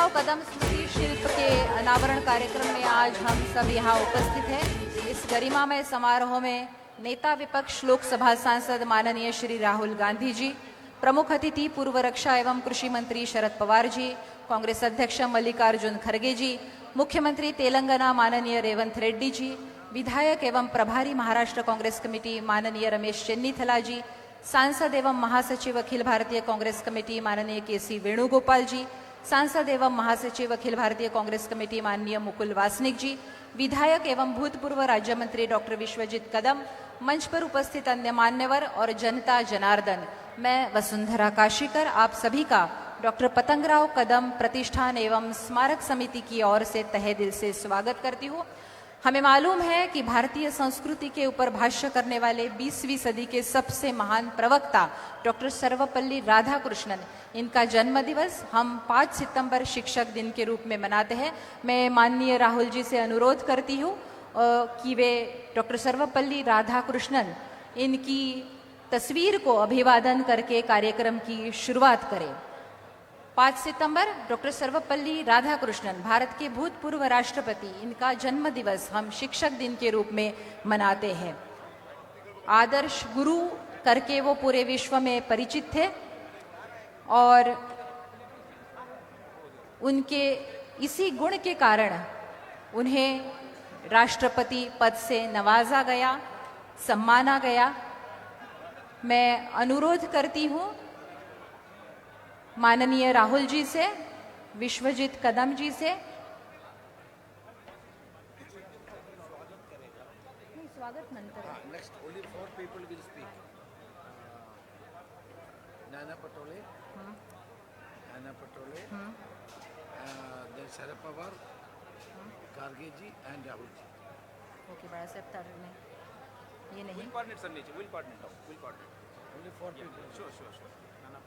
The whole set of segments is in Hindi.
पतंगराव कदम स्मृति शिल्प के अनावरण कार्यक्रम में आज हम सब यहाँ उपस्थित हैं। इस गरिमामय समारोह में नेता विपक्ष लोकसभा सांसद माननीय श्री राहुल गांधी जी, प्रमुख अतिथि पूर्व रक्षा एवं कृषि मंत्री शरद पवार जी, कांग्रेस अध्यक्ष मल्लिकार्जुन खड़गे जी, मुख्यमंत्री तेलंगाना माननीय रेवंत रेड्डी जी, विधायक एवं प्रभारी महाराष्ट्र कांग्रेस कमेटी माननीय रमेश चेन्नीथला जी, सांसद एवं महासचिव अखिल भारतीय कांग्रेस कमेटी माननीय केसी वेणुगोपाल जी, सांसद एवं महासचिव अखिल भारतीय कांग्रेस कमेटी माननीय मुकुल वासनिक जी, विधायक एवं भूतपूर्व राज्य मंत्री डॉक्टर विश्वजीत कदम, मंच पर उपस्थित अन्य मान्यवर और जनता जनार्दन, मैं वसुंधरा काशीकर आप सभी का डॉक्टर पतंगराव कदम प्रतिष्ठान एवं स्मारक समिति की ओर से तहे दिल से स्वागत करती हूँ। हमें मालूम है कि भारतीय संस्कृति के ऊपर भाष्य करने वाले 20वीं सदी के सबसे महान प्रवक्ता डॉक्टर सर्वपल्ली राधाकृष्णन, इनका जन्म दिवस हम 5 सितंबर शिक्षक दिन के रूप में मनाते हैं। मैं माननीय राहुल जी से अनुरोध करती हूँ कि वे डॉक्टर सर्वपल्ली राधाकृष्णन इनकी तस्वीर को अभिवादन करके कार्यक्रम की शुरुआत करें। 5 सितंबर डॉक्टर सर्वपल्ली राधाकृष्णन, भारत के भूतपूर्व राष्ट्रपति, इनका जन्म दिवस हम शिक्षक दिन के रूप में मनाते हैं। आदर्श गुरु करके वो पूरे विश्व में परिचित थे और उनके इसी गुण के कारण उन्हें राष्ट्रपति पद से नवाजा गया, सम्माना गया। मैं अनुरोध करती हूँ माननीय राहुल जी से, विश्वजीत कदम जी से, स्वागत नंतर next only 4 people will speak. Nana Patole, then Sharad Pawar, Kharge ji and Rahul ji. Okay, बड़ा साहब तार में ये नहीं We'll coordinate, sir. We'll coordinate. We'll coordinate. Only 4 people. Sure.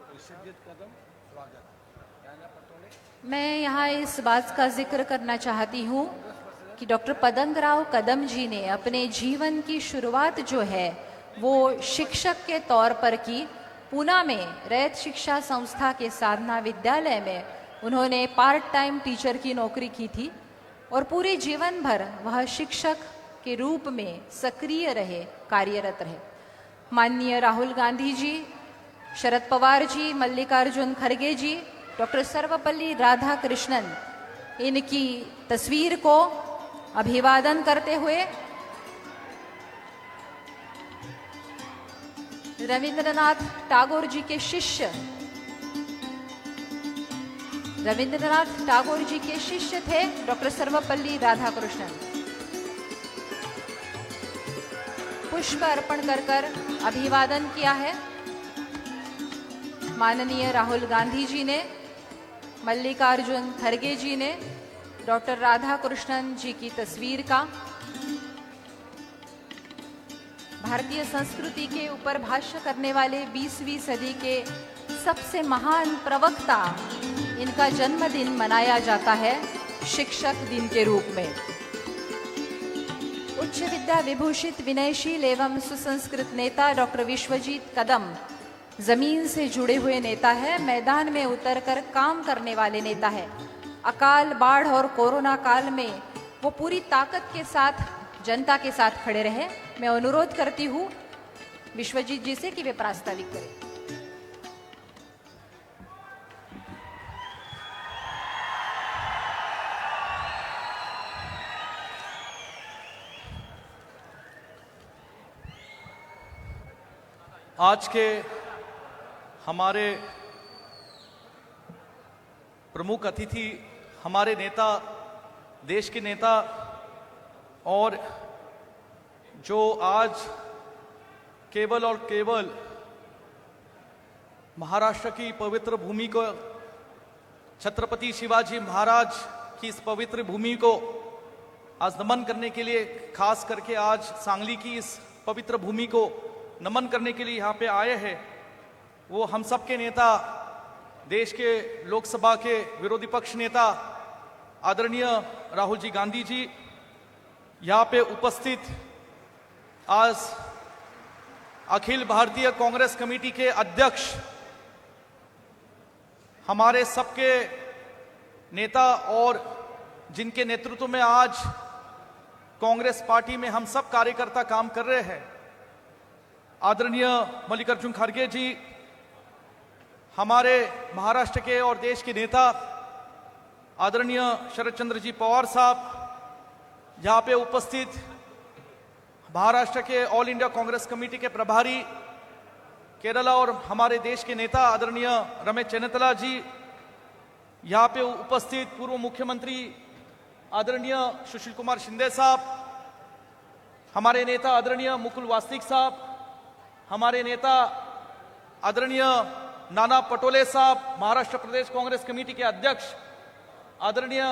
Vishwajeet Kadam स्वागत, नाना पटोले। मैं यहाँ इस बात का जिक्र करना चाहती हूँ कि डॉक्टर पतंगराव कदम जी ने अपने जीवन की शुरुआत जो है वो शिक्षक के तौर पर की। पूना में रैत शिक्षा संस्था के साधना विद्यालय में उन्होंने पार्ट टाइम टीचर की नौकरी की थी और पूरे जीवन भर वह शिक्षक के रूप में सक्रिय रहे, कार्यरत रहे। माननीय राहुल गांधी जी, शरद पवार जी, मल्लिकार्जुन खड़गे जी, डॉक्टर सर्वपल्ली राधाकृष्णन, इनकी तस्वीर को अभिवादन करते हुए रविंद्रनाथ टैगोर जी के शिष्य, रविंद्रनाथ टैगोर जी के शिष्य थे डॉक्टर सर्वपल्ली राधाकृष्णन। पुष्प अर्पण कर अभिवादन किया है। माननीय राहुल गांधी जी ने, मल्लिकार्जुन खड़गे जी ने डॉक्टर राधाकृष्णन जी की तस्वीर का भारतीय संस्कृति के ऊपर भाष्य करने वाले 20वीं सदी के सबसे महान प्रवक्ता, इनका जन्मदिन मनाया जाता है शिक्षक दिन के रूप में। उच्च विद्या विभूषित विनयशील एवं सुसंस्कृत नेता डॉक्टर विश्वजीत कदम जमीन से जुड़े हुए नेता है, मैदान में उतरकर काम करने वाले नेता है। अकाल, बाढ़ और कोरोना काल में वो पूरी ताकत के साथ जनता के साथ खड़े रहे। मैं अनुरोध करती हूँ विश्वजीत जी से कि वे प्रास्ताविक करें। आज के हमारे प्रमुख अतिथि, हमारे नेता, देश के नेता, और जो आज केवल और केवल महाराष्ट्र की पवित्र भूमि को, छत्रपति शिवाजी महाराज की इस पवित्र भूमि को आज नमन करने के लिए, खास करके आज सांगली की इस पवित्र भूमि को नमन करने के लिए यहाँ पे आए हैं, वो हम सब के नेता, देश के लोकसभा के विरोधी पक्ष नेता आदरणीय राहुल जी गांधी जी, यहाँ पे उपस्थित आज अखिल भारतीय कांग्रेस कमेटी के अध्यक्ष, हमारे सबके नेता और जिनके नेतृत्व में आज कांग्रेस पार्टी में हम सब कार्यकर्ता काम कर रहे हैं, आदरणीय मल्लिकार्जुन खड़गे जी, हमारे महाराष्ट्र के और देश के नेता आदरणीय शरद चंद्र जी पवार साहब, यहाँ पे उपस्थित महाराष्ट्र के ऑल इंडिया कांग्रेस कमेटी के प्रभारी, केरला और हमारे देश के नेता आदरणीय रमेश चेन्नितला जी, यहाँ पे उपस्थित पूर्व मुख्यमंत्री आदरणीय सुशील कुमार शिंदे साहब, हमारे नेता आदरणीय मुकुल वासनिक साहब, हमारे नेता आदरणीय नाना पटोले साहब, महाराष्ट्र प्रदेश कांग्रेस कमेटी के अध्यक्ष आदरणीय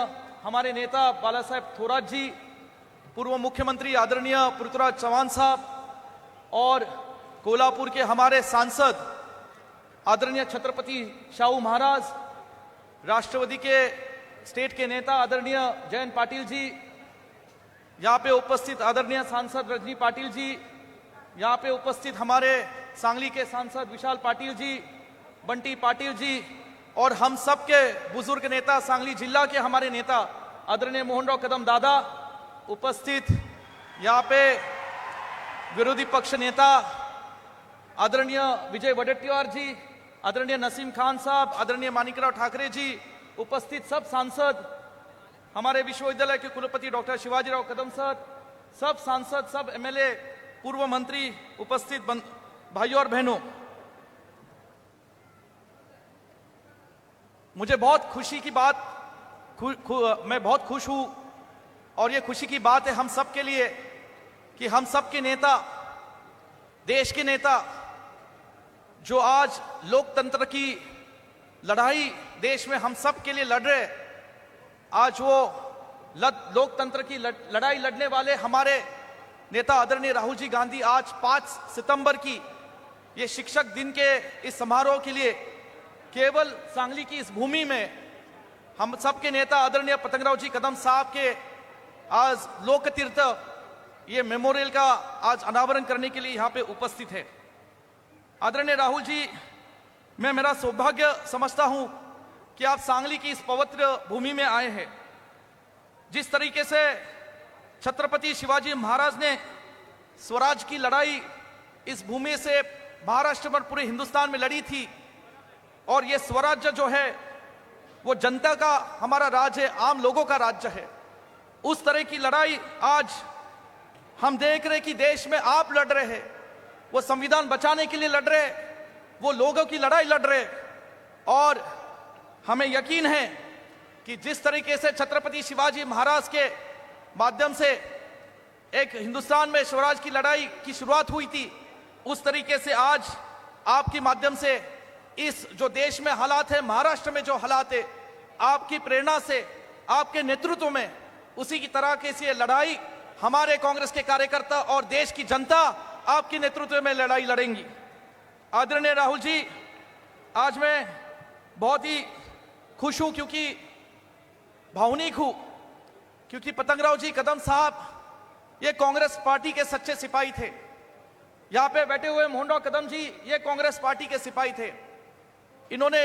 हमारे नेता बाला साहेब थोरात जी, पूर्व मुख्यमंत्री आदरणीय पृथ्वीराज चौहान साहब और कोल्हापुर के हमारे सांसद आदरणीय छत्रपति शाहू महाराज, राष्ट्रवादी के स्टेट के नेता आदरणीय जयंत पाटिल जी, यहाँ पे उपस्थित आदरणीय सांसद रजनी पाटिल जी, यहाँ पे उपस्थित हमारे सांगली के सांसद विशाल पाटिल जी, बंटी पाटिल जी और हम सब के बुजुर्ग नेता सांगली जिला के हमारे नेता आदरणीय मोहनराव कदम दादा, उपस्थित यहाँ पे विरोधी पक्ष नेता आदरणीय विजय वडेट्टीवार जी, आदरणीय नसीम खान साहब, आदरणीय माणिकराव ठाकरे जी, उपस्थित सब सांसद, हमारे विश्वविद्यालय के कुलपति डॉक्टर शिवाजीराव कदम सर, सब सांसद, सब एमएलए, पूर्व मंत्री, उपस्थित भाइयों और बहनों, मुझे बहुत खुशी की बात मैं बहुत खुश हूं और ये खुशी की बात है हम सब के लिए कि हम सब के नेता, देश के नेता जो आज लोकतंत्र की लड़ाई देश में हम सब के लिए लड़ रहे, आज वो लोकतंत्र की लड़ाई लड़ने वाले हमारे नेता आदरणीय राहुल जी गांधी आज 5 सितंबर की ये शिक्षक दिन के इस समारोह के लिए केवल सांगली की इस भूमि में हम सबके नेता आदरणीय पतंगराव जी कदम साहब के आज लोक तीर्थ ये मेमोरियल का आज अनावरण करने के लिए यहाँ पे उपस्थित है। आदरणीय राहुल जी, मैं मेरा सौभाग्य समझता हूं कि आप सांगली की इस पवित्र भूमि में आए हैं। जिस तरीके से छत्रपति शिवाजी महाराज ने स्वराज की लड़ाई इस भूमि से महाराष्ट्र पर पूरे हिंदुस्तान में लड़ी थी और ये स्वराज्य जो है वो जनता का हमारा राज है, आम लोगों का राज्य है। उस तरह की लड़ाई आज हम देख रहे कि देश में आप लड़ रहे हैं, वो संविधान बचाने के लिए लड़ रहे, वो लोगों की लड़ाई लड़ रहे और हमें यकीन है कि जिस तरीके से छत्रपति शिवाजी महाराज के माध्यम से एक हिंदुस्तान में स्वराज की लड़ाई की शुरुआत हुई थी, उस तरीके से आज आपके माध्यम से इस जो देश में हालात है, महाराष्ट्र में जो हालात है, आपकी प्रेरणा से, आपके नेतृत्व में उसी की तरह के से लड़ाई हमारे कांग्रेस के कार्यकर्ता और देश की जनता आपके नेतृत्व में लड़ाई लड़ेंगी। आदरणीय राहुल जी, आज मैं बहुत ही खुश हूं, क्योंकि भावनिक हूं, क्योंकि पतंगराव जी कदम साहब ये कांग्रेस पार्टी के सच्चे सिपाही थे। यहां पे बैठे हुए मोहनराव कदम जी ये कांग्रेस पार्टी के सिपाही थे। इन्होंने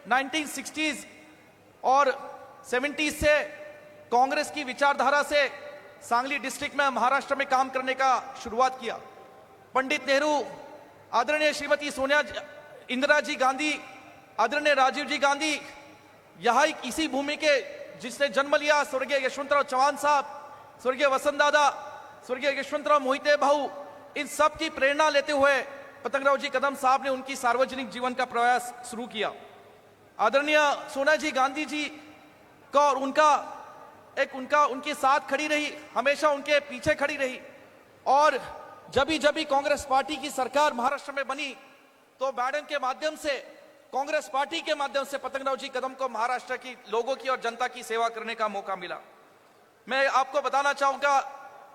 1960s और 70s से कांग्रेस की विचारधारा से सांगली डिस्ट्रिक्ट में महाराष्ट्र में काम करने का शुरुआत किया। पंडित नेहरू, आदरणीय श्रीमती सोनिया इंदिरा जी गांधी, आदरणीय राजीव जी गांधी, यहाँ इसी भूमि के जिसने जन्म लिया, स्वर्गीय यशवंतराव चौहान साहब, स्वर्गीय वसंत दादा, स्वर्गीय यशवंतराव मोहिते भाऊ, इन सब की प्रेरणा लेते हुए पतंगराव जी कदम साहब ने उनकी सार्वजनिक जीवन का प्रयास शुरू किया। आदरणीय सोनिया जी गांधी जी का और उनके साथ खड़ी रही, हमेशा उनके पीछे खड़ी रही और जब भी कांग्रेस पार्टी की सरकार महाराष्ट्र में बनी तो मैडम के माध्यम से, कांग्रेस पार्टी के माध्यम से पतंगराव जी कदम को महाराष्ट्र की लोगों की और जनता की सेवा करने का मौका मिला। मैं आपको बताना चाहूंगा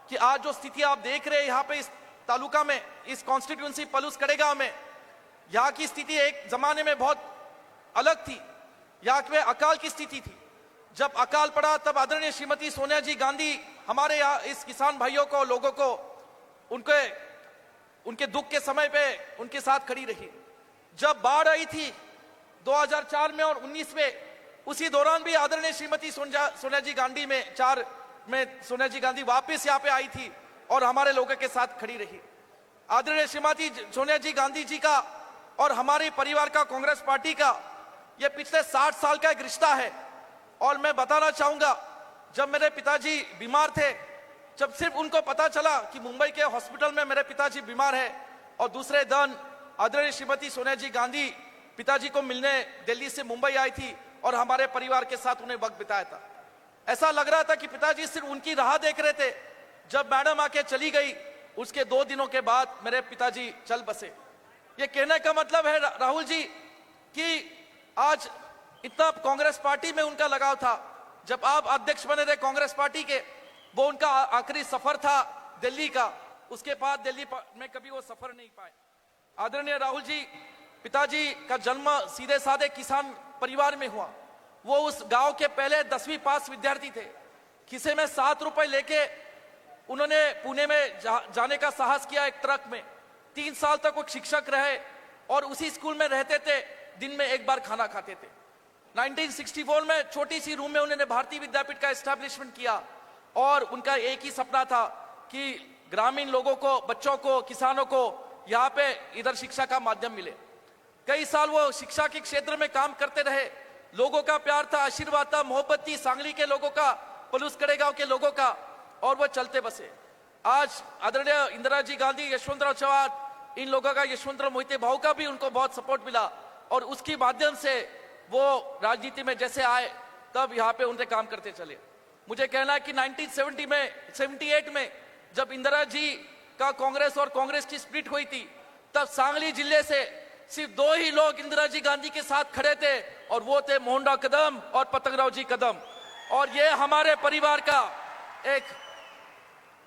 कि आज जो स्थिति आप देख रहे हैं यहाँ पे इस तालुका में, इस कॉन्स्टिट्यूंसी पलूस कड़ेगांव में, यहाँ की स्थिति एक जमाने में बहुत अलग थी। यहाँ में अकाल की स्थिति थी। जब अकाल पड़ा तब आदरणीय श्रीमती सोनिया जी गांधी हमारे यहाँ इस किसान भाइयों को, लोगों को उनके दुख के समय पे उनके साथ खड़ी रही। जब बाढ़ आई थी 2004 में और 19 में, उसी दौरान भी आदरणीय श्रीमती सोनिया जी गांधी में 4 में सोनिया जी गांधी वापस यहाँ पे आई थी और हमारे लोगों के साथ खड़ी रही। आदरणीय श्रीमती सोनिया जी गांधी जी का और हमारे परिवार का, कांग्रेस पार्टी का, ये पिछले 60 साल का एक रिश्ता है। और मैं बताना चाहूंगा, जब मेरे पिताजी बीमार थे, जब सिर्फ उनको पता चला कि मुंबई के हॉस्पिटल में मेरे पिताजी बीमार है, और दूसरे दिन आदरणीय श्रीमती सोनिया जी गांधी पिताजी को मिलने दिल्ली से मुंबई आई थी और हमारे परिवार के साथ उन्हें वक्त बिताया था। ऐसा लग रहा था कि पिताजी सिर्फ उनकी राह देख रहे थे। जब मैडम आके चली गई, उसके 2 दिनों के बाद मेरे पिताजी चल बसे। ये कहने का मतलब है राहुल जी कि आज इतना कांग्रेस पार्टी में उनका लगाव था। जब आप अध्यक्ष बने थे कांग्रेस पार्टी के, वो उनका आखिरी सफर था दिल्ली का। उसके बाद दिल्ली में कभी वो सफर नहीं पाए। आदरणीय राहुल जी, पिताजी का जन्म सीधे साधे किसान परिवार में हुआ। वो उस गांव के पहले 10वीं पास विद्यार्थी थे। खिसे में 7 रुपए लेके उन्होंने पुणे में जाने का साहस किया एक ट्रक में। 3 साल तक वो शिक्षक रहे और उसी स्कूल में रहते थे, दिन में एक बार खाना खाते थे। 1964 में छोटी सी रूम में उन्होंने भारतीय विद्यापीठ का एस्टैब्लिशमेंट किया और उनका एक ही सपना था कि ग्रामीण लोगों को, बच्चों को, किसानों को यहाँ पे इधर शिक्षा का माध्यम मिले। कई साल वो शिक्षा के क्षेत्र में काम करते रहे। लोगों का प्यार था, आशीर्वाद था, मोहब्बत थी, सांगली के लोगों का, पलूसकड़े गांव के लोगों का, और वो चलते बसे। आज आदरणीय इंदिरा जी गांधी, यशवंतराव चव्हाण, इन लोगों का, यशवंतराव मोहिते भाऊ का भी उनको बहुत सपोर्ट मिला और उसके माध्यम से वो राजनीति में जैसे आए तब यहाँ पे उनसे काम करते चले। मुझे कहना है कि 1978 में जब इंदिरा जी का कांग्रेस और कांग्रेस की स्प्लिट हुई थी, तब सांगली जिले से सिर्फ 2 ही लोग इंदिरा जी गांधी के साथ खड़े थे और वो थे मोहनराव कदम और पतंगराव जी कदम। और ये हमारे परिवार का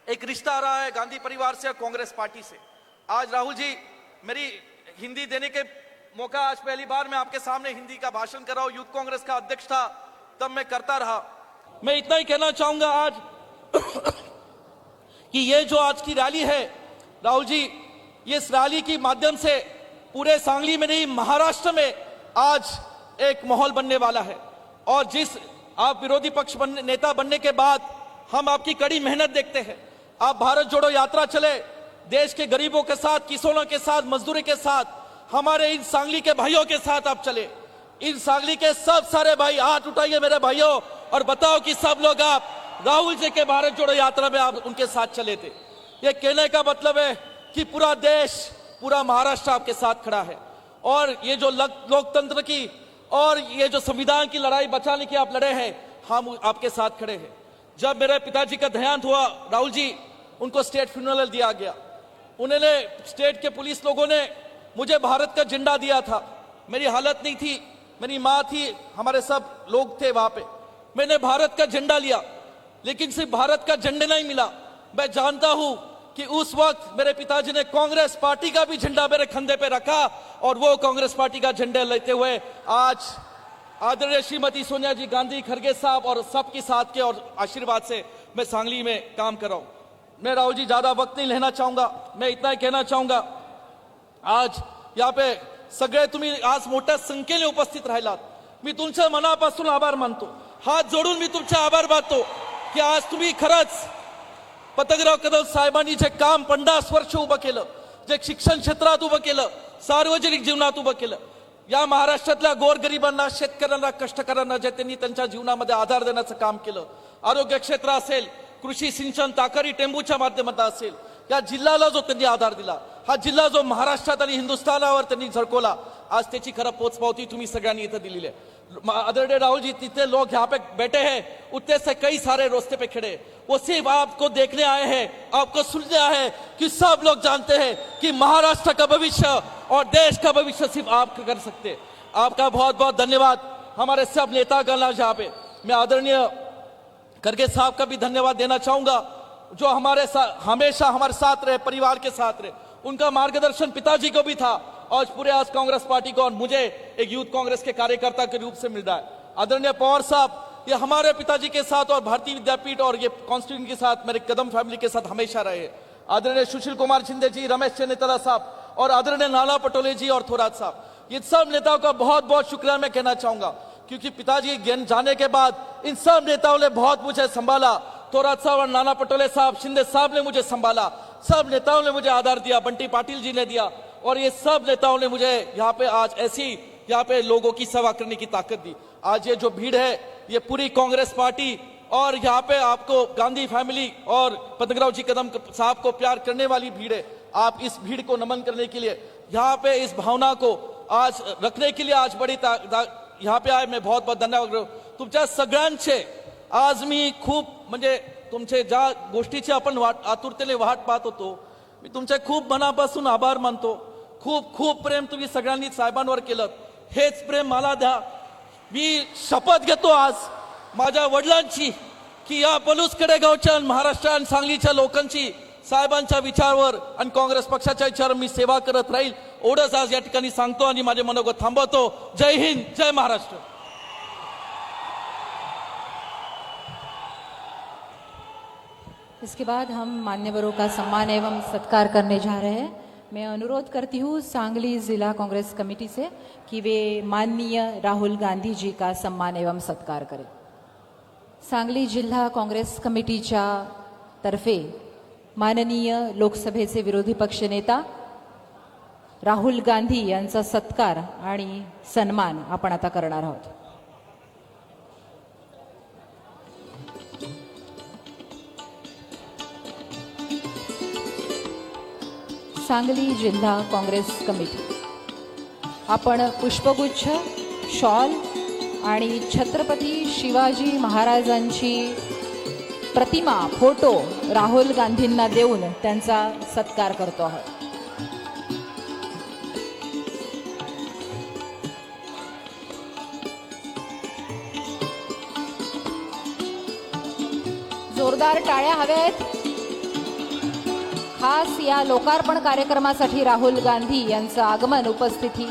एक रिश्ता रहा है गांधी परिवार से और कांग्रेस पार्टी से। आज राहुल जी, मेरी हिंदी देने के मौका, आज पहली बार मैं आपके सामने हिंदी का भाषण कर रहा हूं। यूथ कांग्रेस का अध्यक्ष था तब मैं करता रहा। मैं इतना ही कहना चाहूंगा आज कि ये जो आज की रैली है राहुल जी, ये इस रैली के माध्यम से पूरे सांगली में नहीं, महाराष्ट्र में आज एक माहौल बनने वाला है। और जिस आप विरोधी पक्ष नेता बनने के बाद हम आपकी कड़ी मेहनत देखते हैं। आप भारत जोड़ो यात्रा चले, देश के गरीबों के साथ, किसानों के साथ, मजदूरों के साथ, हमारे इन सांगली के भाइयों के साथ आप चले। इन सांगली के सब सारे भाई हाथ उठाइए मेरे भाइयों और बताओ कि सब लोग आप राहुल जी के भारत जोड़ो यात्रा में आप उनके साथ चले थे। ये कहने का मतलब है कि पूरा देश, पूरा महाराष्ट्र आपके साथ खड़ा है। और ये जो लोकतंत्र की और ये जो संविधान की लड़ाई बचाने की आप लड़े हैं, हम आपके साथ खड़े हैं। जब मेरे पिताजी का देहांत हुआ राहुल जी, उनको स्टेट फ्यूनरल दिया गया। उन्होंने, स्टेट के पुलिस लोगों ने मुझे भारत का झंडा दिया था। मेरी हालत नहीं थी, मेरी माँ थी, हमारे सब लोग थे वहां पे। मैंने भारत का झंडा लिया, लेकिन सिर्फ भारत का झंडा नहीं मिला। मैं जानता हूं कि उस वक्त मेरे पिताजी ने कांग्रेस पार्टी का भी झंडा मेरे कंधे पे रखा और वो कांग्रेस पार्टी का झंडा लेते हुए आज आदरणीय श्रीमती सोनिया जी गांधी, खड़गे साहब और सबके साथ के और आशीर्वाद से मैं सांगली में काम कर रहा हूं। मैं राहुल जी ज्यादा वक्त नहीं लेना चाहूंगा, मैं इतना ही कहना चाहूंगा, आज यहाँ पे सगळे तुम्ही आज मोठ्या संख्येने उपस्थित राहिलात। मी तुमच्या मनापासून आभार मानतो, हात जोडून मी तुमचे आभार मानतो की आज तुम्ही खरंच पतंगराव कदम साहेबांनी जे काम 50 वर्ष उभं केलं, जे शिक्षण क्षेत्रात उभं केलं, सार्वजनिक जीवनात उभं केलं, या महाराष्ट्रातल्या गोरगरिबांना, शेतकऱ्यांना, कष्टकऱ्यांना जे त्यांनी त्यांच्या जीवनामध्ये आधार देण्याचं काम केलं, आरोग्य क्षेत्र असेल, कृषी सिंचन, ताकारी टेंबूच्या माध्यमातून असेल, या जिल्ह्याला जो त्यांनी आधार दिला, हा जिल्हा जो महाराष्ट्रात आणि हिंदुस्थानावर त्यांनी झळकवला, आज त्याची खरं पोचपावती तुम्ही सगळ्यांनी इथं दिलेली आहे। आदरणीय राहुल जी, जितने लोग यहाँ पे बैठे हैं उतने से कई सारे रास्ते पे खड़े, वो सिर्फ आपको देखने आए हैं, आपको सुनने आए हैं कि सब लोग जानते हैं कि महाराष्ट्र का भविष्य और देश का भविष्य सिर्फ आप कर सकते हैं। आपका बहुत बहुत धन्यवाद। हमारे सब नेतागण आज यहाँ पे, मैं आदरणीय खड़गे साहब का भी धन्यवाद देना चाहूंगा जो हमारे साथ हमेशा हमारे साथ रहे, परिवार के साथ रहे। उनका मार्गदर्शन पिताजी को भी था और पूरे आज कांग्रेस पार्टी को और मुझे एक यूथ कांग्रेस के कार्यकर्ता के रूप से मिल रहा है। आदरणीय पवार साहब, ये हमारे पिताजी के साथ और भारतीय विद्यापीठ और ये कॉन्स्टिट्यूशन के साथ, मेरे कदम फैमिली के साथ हमेशा रहे। आदरणीय सुशील कुमार शिंदे जी, रमेश चन्नीतला साहब और आदरणीय नाना पटोले जी और थोरात साहब, ये सब नेताओं का बहुत बहुत शुक्रिया मैं कहना चाहूंगा। क्योंकि पिताजी जाने के बाद इन सब नेताओं ने बहुत मुझे संभाला। थोरात साहब और नाना पटोले साहब, शिंदे साहब ने मुझे संभाला, सब नेताओं ने मुझे आधार दिया, बंटी पाटिल जी ने दिया, और ये सब नेताओं ने मुझे यहाँ पे आज ऐसी यहाँ पे लोगों की सेवा करने की ताकत दी। आज ये जो भीड़ है ये पूरी कांग्रेस पार्टी और यहाँ पे आपको गांधी फैमिली और पद्मराव जी कदम साहब को प्यार करने वाली भीड़ है। आप इस भीड़ को नमन करने के लिए यहाँ पे इस भावना को आज रखने के लिए आज बड़ी यहाँ पे आए, मैं बहुत बहुत धन्यवाद तुमच्या सगळ्यांचे। आज मी खूप म्हणजे तुमचे ज्या गोष्टीची आपण आतुरतेने वाट पाहत होतो, मी तुमचे खूप मनापासून आभार मानतो। खूप खूप प्रेम तुम्ही सगळ्यांनी साहेबांवर केलं, हेच प्रेम मला द्या। मी शपथ घेतो आज माझ्या वडिलांची की या पलूसकडे गावच्या महाराष्ट्र आणि सांगलीच्या लोकांची साहेबांच्या विचारावर आणि काँग्रेस पक्षाच्या विचारावर मी सेवा करत राहील, एवढंच आज या ठिकाणी सांगतो आणि माझे मनोगत थांबवतो। जय हिंद, जय महाराष्ट्र। इसके बाद हम मान्यवरों का सम्मान एवं सत्कार करने जा रहे हैं। मैं अनुरोध करती हूँ सांगली जिला कांग्रेस कमेटी से कि वे माननीय राहुल गांधी जी का सम्मान एवं सत्कार करें। सांगली जिल्हा काँग्रेस कमिटीच्या तर्फे माननीय लोकसभेचे विरोधी पक्षनेता राहुल गांधी यांचा सत्कार आणि सन्मान आपण आता करणार आहोत। सांगली जिल्हा काँग्रेस कमिटी आपण पुष्पगुच्छ, शॉल आणि छत्रपती शिवाजी महाराजांची प्रतिमा, फोटो राहुल गांधींना देऊन त्यांचा सत्कार करतो आहोत। जोरदार टाळ्या हव्यात खास या लोकार्पण कार्यक्रमासाठी राहुल गांधी यांचं आगमन, उपस्थिती।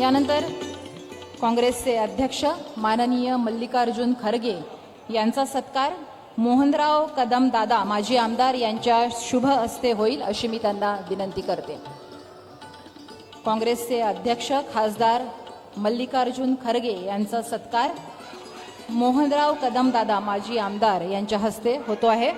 यानंतर काँग्रेसचे अध्यक्ष माननीय मल्लिकार्जुन खरगे यांचा सत्कार मोहनराव कदम दादा माजी आमदार यांच्या शुभ हस्ते होईल अशी मी त्यांना विनंती करते। काँग्रेसचे अध्यक्ष खासदार मल्लिकार्जुन खरगे यांचा सत्कार मोहनराव कदम दादा माजी आमदार यांच्या हस्ते होतो आहे।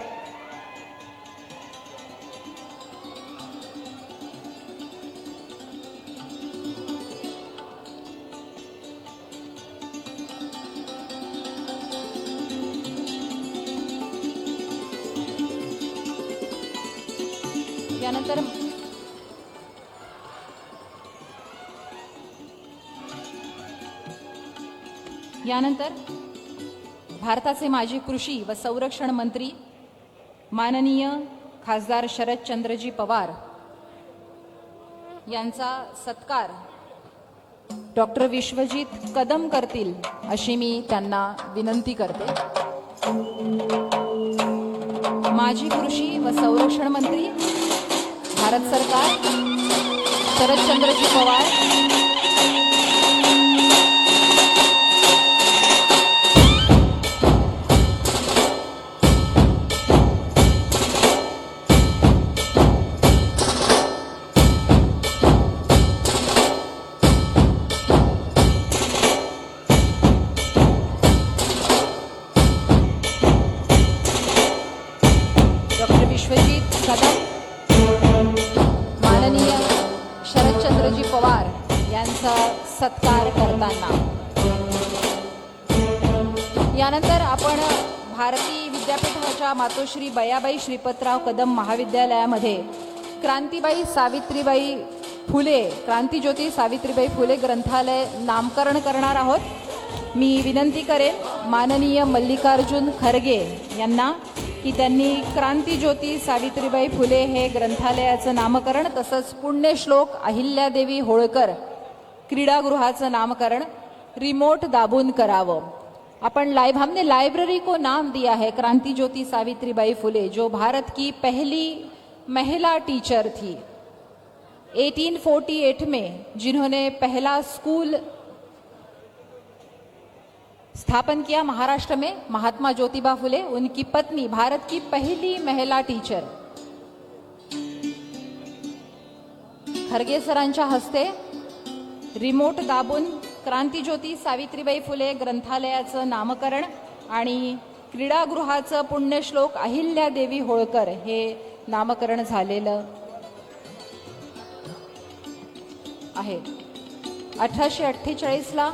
यानंतर भारताचे माजी कृषी व संरक्षण मंत्री माननीय खासदार शरदचंद्रजी पवार यांचा सत्कार डॉक्टर विश्वजित कदम करतील अशी मी त्यांना विनंती करते। माजी कृषी व संरक्षण मंत्री भारत सरकार शरदचंद्रजी पवार सत्कार करताना यानंतर आपण भारती विद्यापीठाच्या मातोश्री बयाबाई श्रीपतराव कदम महाविद्यालयामध्ये क्रांतीबाई सावित्रीबाई फुले क्रांतीज्योती सावित्रीबाई फुले ग्रंथालय नामकरण करणार आहोत। मी विनंती करेन माननीय मल्लिकार्जुन खरगे यांना की त्यांनी क्रांतीज्योती सावित्रीबाई फुले हे ग्रंथालयाचं नामकरण तसंच पुण्यश्लोक अहिल्यादेवी होळकर क्रीडागृहाचं नामकरण रिमोट दाबून करावं। अपन लाइव हमने लाइब्रेरी को नाम दिया है क्रांति ज्योति सावित्रीबाई फुले, जो भारत की पहली महिला टीचर थी 1848 में, जिन्होंने पहला स्कूल स्थापन किया महाराष्ट्र में महात्मा ज्योतिबा फुले, उनकी पत्नी भारत की पहली महिला टीचर। खरगे सरांच्या हस्ते रिमोट दाबून क्रांतिज्योती सावित्रीबाई फुले ग्रंथालयाचं नामकरण आणि क्रीडागृहाचं पुण्यश्लोक अहिल्यादेवी होळकर हे नामकरण झालेलं आहे। 1848 ला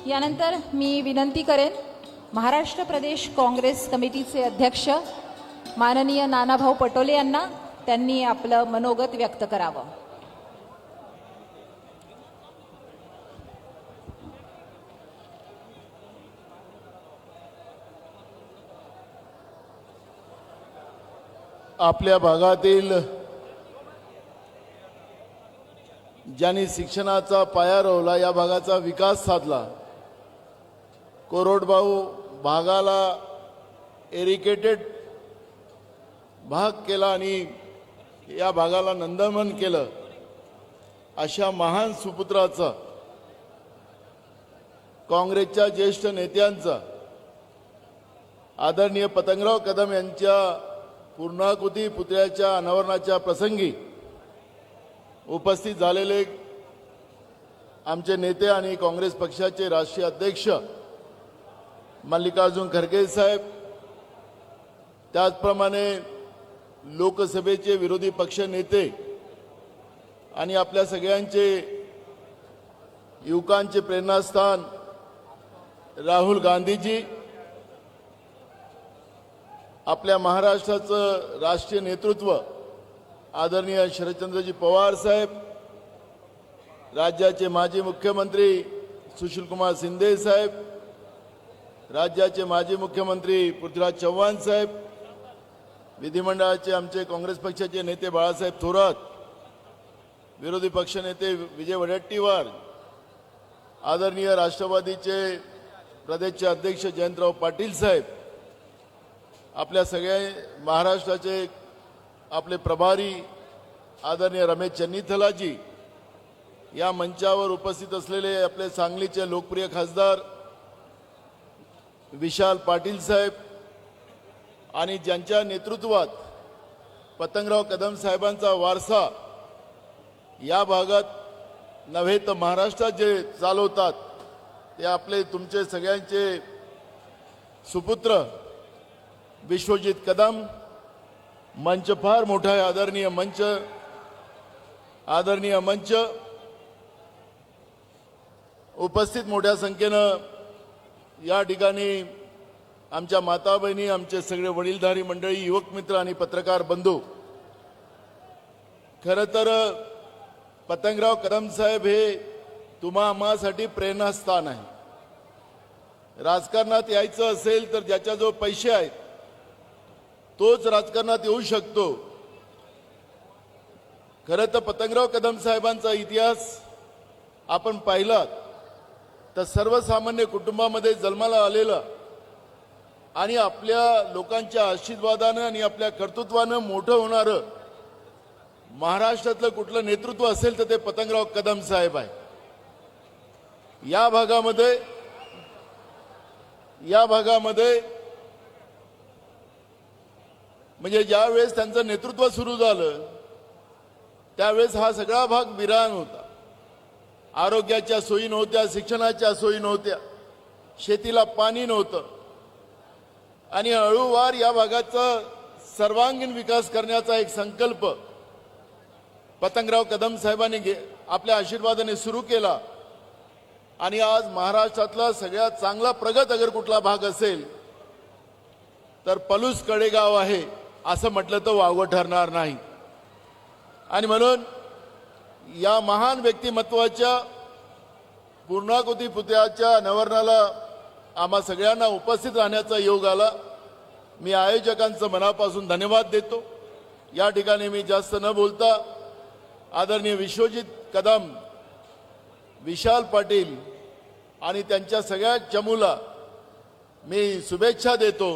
यानंतर मी विनंती करेन महाराष्ट्र प्रदेश काँग्रेस कमिटीचे अध्यक्ष माननीय नानाभाऊ पटोले यांना, त्यांनी आपलं मनोगत व्यक्त करावं। आपल्या भागातील ज्यांनी शिक्षणाचा पाया रोवला, या भागाचा विकास साधला, कोरडवाहू भागाला एरिकेटेड भाग केला आणि या भागाला नंदनवन केलं, अशा महान सुपुत्राचा, काँग्रेसच्या ज्येष्ठ नेत्यांचा, आदरणीय पतंगराव कदम यांच्या पूर्णाकृती पुतळ्याच्या अनावरणाच्या प्रसंगी उपस्थित झालेले आमचे नेते आणि काँग्रेस पक्षाचे राष्ट्रीय अध्यक्ष मल्लिकार्जुन खरगे साहेब, त्याचप्रमाणे लोकसभेचे विरोधी पक्ष नेते आणि आपल्या सगळ्यांचे युवकांचे प्रेरणास्थान राहुल गांधीजी, आपल्या महाराष्ट्राचं राष्ट्रीय नेतृत्व आदरणीय शरदचंद्रजी पवार साहेब, राज्याचे माजी मुख्यमंत्री सुशीलकुमार शिंदे साहेब, राज्याचे माजी मुख्यमंत्री पृथ्वीराज चव्हाण साहेब, विधिमंडळाचे आमचे काँग्रेस पक्षाचे नेते बाळासाहेब थोरात, विरोधी पक्षनेते विजय वडेट्टीवार, आदरणीय राष्ट्रवादीचे प्रदेशचे अध्यक्ष जयंतराव पाटील साहेब, आपल्या सगळ्या महाराष्ट्राचे आपले प्रभारी आदरणीय रमेश चन्नीथलाजी, या मंचावर उपस्थित असलेले आपले सांगलीचे लोकप्रिय खासदार विशाल पाटील साहेब, आणि ज्यांच्या नेतृत्वात पतंगराव कदम साहेबांचा वारसा या भागात नव्हे तर महाराष्ट्रात जे चालवतात ते आपले तुमचे सगळ्यांचे सुपुत्र विश्वजित कदम। मंच फार मोठा आहे, आदरणीय मंच, उपस्थित मोठ्या संख्येनं या ठिकाणी आमच्या माता बहिणी, आमचे सगळे वडीलधारी मंडळी, युवक मित्र आणि पत्रकार बंधू। खरं तर पतंगराव कदम साहेब हे तुम्हा आम्हासाठी प्रेरणास्थान आहे। राजकारणात यायचं असेल तर ज्याच्याजवळ पैसे आहेत तोच राजकारणात येऊ शकतो। खरं तर पतंगराव कदम साहेबांचा इतिहास आपण पाहिलात तर सर्वसामान्य कुटुंबामध्ये जन्माला आलेला आणि आपल्या लोकांच्या आशीर्वादानं आणि आपल्या कर्तृत्वानं मोठं होणारं महाराष्ट्रातलं कुठलं नेतृत्व असेल तर ते पतंगराव कदम साहेब आहे। या भागामध्ये म्हणजे ज्यावेळेस त्यांचं नेतृत्व सुरू झालं त्यावेळेस हा सगळा भाग विरान होता। आरोग्याच्या सोयी नव्हत्या, शिक्षणाच्या सोयी नव्हत्या, शेतीला पाणी नव्हतं, आणि हळूवार या भागाचा सर्वांगीण विकास करण्याचा एक संकल्प पतंगराव कदम साहेबांनी आपल्या आशीर्वादाने सुरू केला। आणि आज महाराष्ट्रातला सगळ्यात चांगला प्रगत अगर कुठला भाग असेल तर पलूस कडेगाव आहे, असं म्हटलं तर वावगं ठरणार नाही। आणि म्हणून या महान व्यक्तिमत्वाच्या पूर्णाकृती पुतळ्याच्या अनावरणाला आम्हा सगळ्यांना उपस्थित राहण्याचा योग आला। मी आयोजकांचं मनापासून धन्यवाद देतो। या ठिकाणी मी जास्त न बोलता आदरणीय विश्वजित कदम, विशाल पाटील आणि त्यांच्या सगळ्या चमूला मी शुभेच्छा देतो।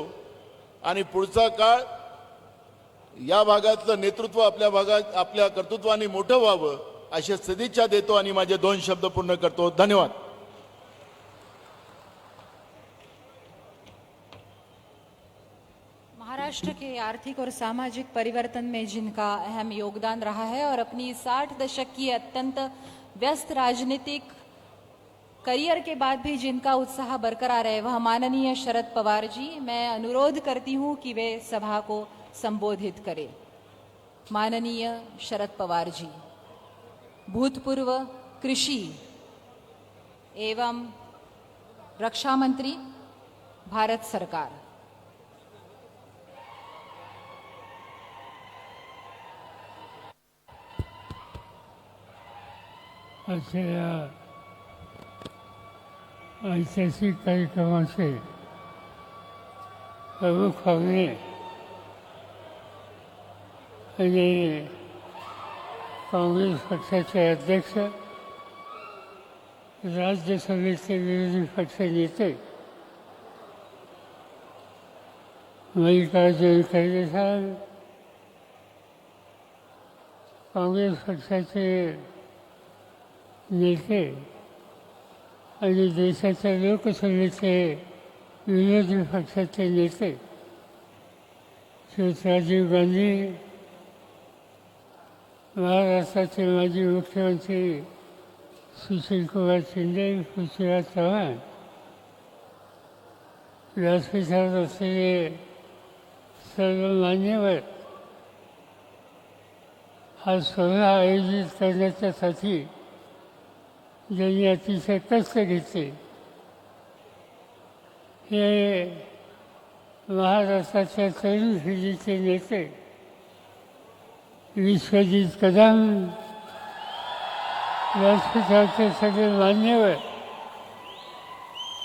आणि पुढचा काळ या भागातलं नेतृत्व आपल्या कर्तृत्वाने मोठं व्हावं अशा सदिच्छा देतो आणि माझे 2 शब्द पूर्ण करतो. धन्यवाद. महाराष्ट्र के आर्थिक और सामाजिक परिवर्तन में जिनका अहम योगदान रहा है और अपनी 60 दशक की अत्यंत व्यस्त राजनीतिक करियर के बाद भी जिनका उत्साह बरकरार है वह माननीय शरद पवार जी. मैं अनुरोध करती हूं कि वे सभा को संबोधित करें. माननीय शरद पवार जी, भूतपूर्व कृषि एवं रक्षा मंत्री, भारत सरकार. ऐतिहासिक कार्यक्रमाचे प्रमुख पाहुणे आणि काँग्रेस पक्षाचे अध्यक्ष, राज्यसभेचे विरोधी पक्ष नेते मल्लिकार्जुन खरगे साहेब, काँग्रेस पक्षाचे नेते आणि देशाच्या लोकसभेचे विरोधी पक्षाचे नेते श्री राजीव गांधी, महाराष्ट्राचे माजी मुख्यमंत्री सुशीलकुमार शिंदे, पृथ्वीराज चव्हाण, व्यासपीठावर असलेले सर्व मान्यवर, हा सोहळा आयोजित करण्याच्यासाठी ज्यांनी अतिशय कष्ट घेतले, हे महाराष्ट्राच्या तरुण पिढीचे नेते विश्वजित कदम, व्यासपीठाचे सगळे मान्यवर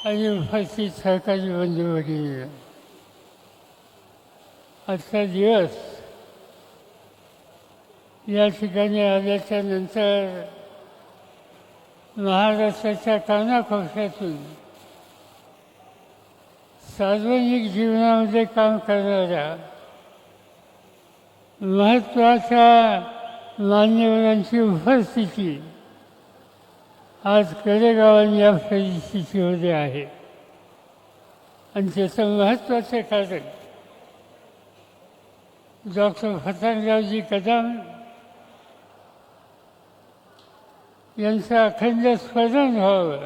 आणि उपस्थित सहकारी बंधू भगिनी, आजचा दिवस या ठिकाणी आल्याच्या नंतर महाराष्ट्राच्या कानाकोपऱ्यातून सार्वजनिक जीवनामध्ये काम करणाऱ्या महत्त्वाच्या मान्यवरांची उपस्थिती आज कडेगावात या परिस्थितीमध्ये आहे. आणि त्याचं महत्त्वाचं कारण डॉक्टर फत्तनरावजी कदम यांचं अखंड स्मरण व्हावं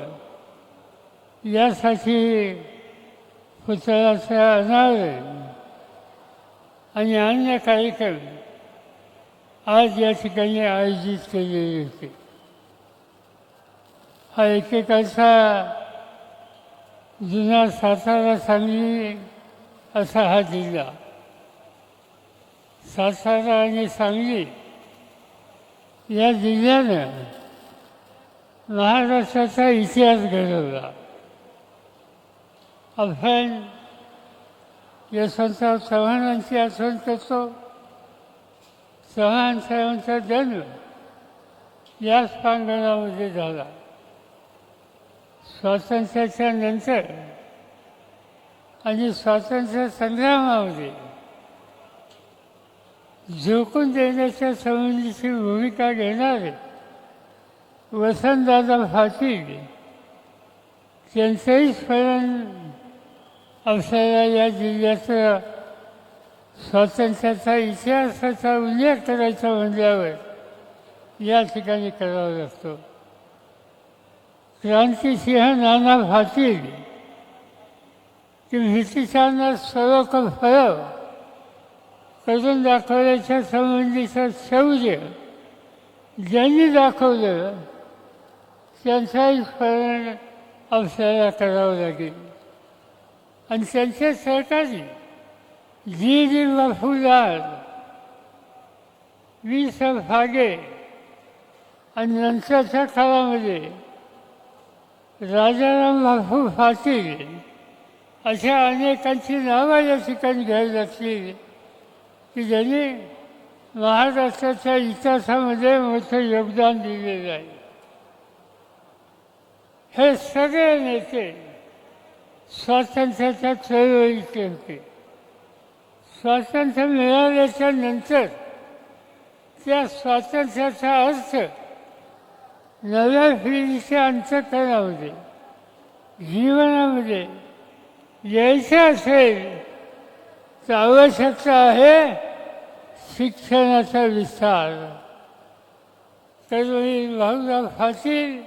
यासाठी पुतळ्याचं अनावरण आणि अन्य कार्यक्रम आज या ठिकाणी आयोजित केलेले होते. हा एकेकाळचा जुना सातारा सांगली असा हा जिल्हा. सातारा आणि सांगली या जिल्ह्यानं महाराष्ट्राचा इतिहास घडवला. आपण यशवंतराव चव्हाणांची आठवण करतो. चव्हाण साहेबांचा जन्म याच प्रांगणामध्ये झाला. स्वातंत्र्याच्या नंतर आणि स्वातंत्र्य संग्रामामध्ये झोकून देण्याच्या संबंधीची भूमिका घेणारे वसंतदादा पाटील त्यांचंही स्मरण आपल्याला या जिल्ह्याचा स्वातंत्र्याचा इतिहासाचा उल्लेख करायचा म्हणल्यावर या ठिकाणी करावा लागतो. क्रांतिसिंह नाना पाटील की ब्रिटिशांना सरोखर फरक करून दाखवण्याच्या संबंधीचं शौर्य ज्यांनी दाखवलं त्यांचंही स्मरण आपल्याला करावं लागेल. आणि त्यांचे सहकारी जी डी बापूलाल, वि स फागे आणि नंतरच्या काळामध्ये राजाराम बापू पाटील अशा अनेकांची नावं या ठिकाणी घ्यावी लागतील की ज्यांनी महाराष्ट्राच्या इतिहासामध्ये मोठं योगदान दिलेलं आहे. हे सगळे नेते स्वातंत्र्याच्या चळवळीचे होते. स्वातंत्र्य मिळाल्याच्या नंतर त्या स्वातंत्र्याचा अर्थ नव्या पिढीच्या अंतःकरणामध्ये जीवनामध्ये यायचं असेल तर आवश्यकता आहे शिक्षणाचा विस्तार. कधी भाऊराव पाटील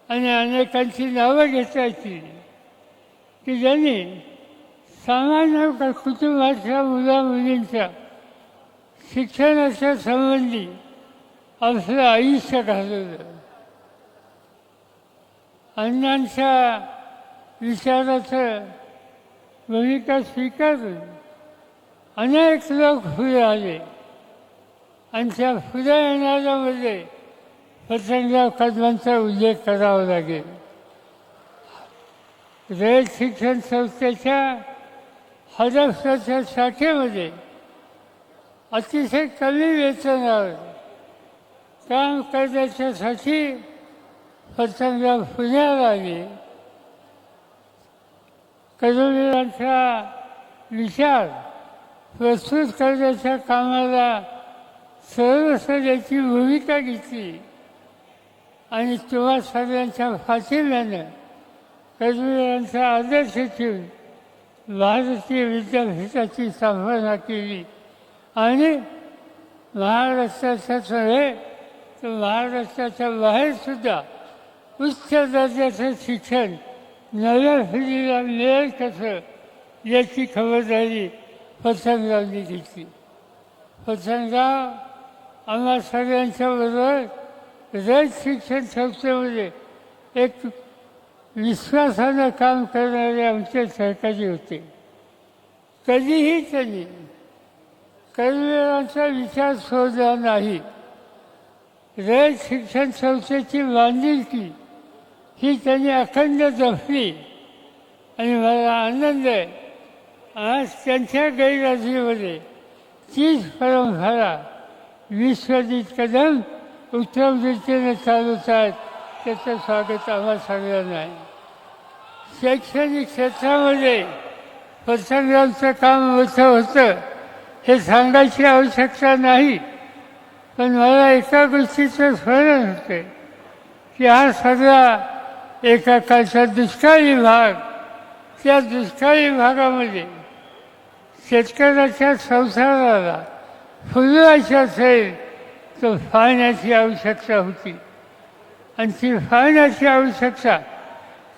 आणि अनेकांची नावं घेता येतील की ज्यांनी सामान्य कुटुंबाच्या मुलामुलींच्या शिक्षणाच्या संबंधी आपलं आयुष्य घालवलं. अण्णांच्या विचाराचं भूमिका स्वीकारून अनेक लोक पुढे आले आणि त्या पुढे येणाऱ्यामध्ये पतंगराव कदमांचा उल्लेख करावा लागेल. रयत शिक्षण संस्थेच्या हडपसरच्या शाखेमध्ये अतिशय कमी वेतनावर काम करण्याच्यासाठी पतंगराव पुण्याला आले. कर्मवीरांचा विचार प्रस्तुत करण्याच्या कामाला सर्वस्वची भूमिका घेतली आणि तुम्हा सगळ्यांच्या पाठिंब्यानं कर्मवीरांचा आदर्श ठेवून भारतीय विद्यापीठाची स्थापना केली आणि महाराष्ट्राच्याच नव्हे तर महाराष्ट्राच्या बाहेरसुद्धा उच्च दर्जाचं शिक्षण नव्या पिढीला मिळेल कसं याची खबरदारी पतंगरावनी घेतली. पतंगराव आम्हा सगळ्यांच्या बरोबर रयत शिक्षण संस्थेमध्ये एक विश्वासानं काम करणारे आमचे सहकारी होते. कधीही त्यांनी कर्मवीरांचा विचार सोडला नाही. रयत शिक्षण संस्थेची बांधिलकी ही त्यांनी अखंड जपली आणि मला आनंद आहे आज त्यांच्या गैरहजेरीमध्ये तीच परंपरा विश्वजित कदम उत्तम रीतीने चालवत आहेत. त्याचं स्वागत आम्हा सगळ्यांना आहे. शैक्षणिक क्षेत्रामध्ये पतंगरावचं काम मोठं होतं हे सांगायची आवश्यकता नाही, पण मला एका गोष्टीचं स्मरण होते की हा सगळा एका काळचा दुष्काळी भाग, त्या दुष्काळी भागामध्ये शेतकऱ्याच्या संसाराला फुलवायचं असेल तर पाण्याची आवश्यकता होती आणि ती पाण्याची आवश्यकता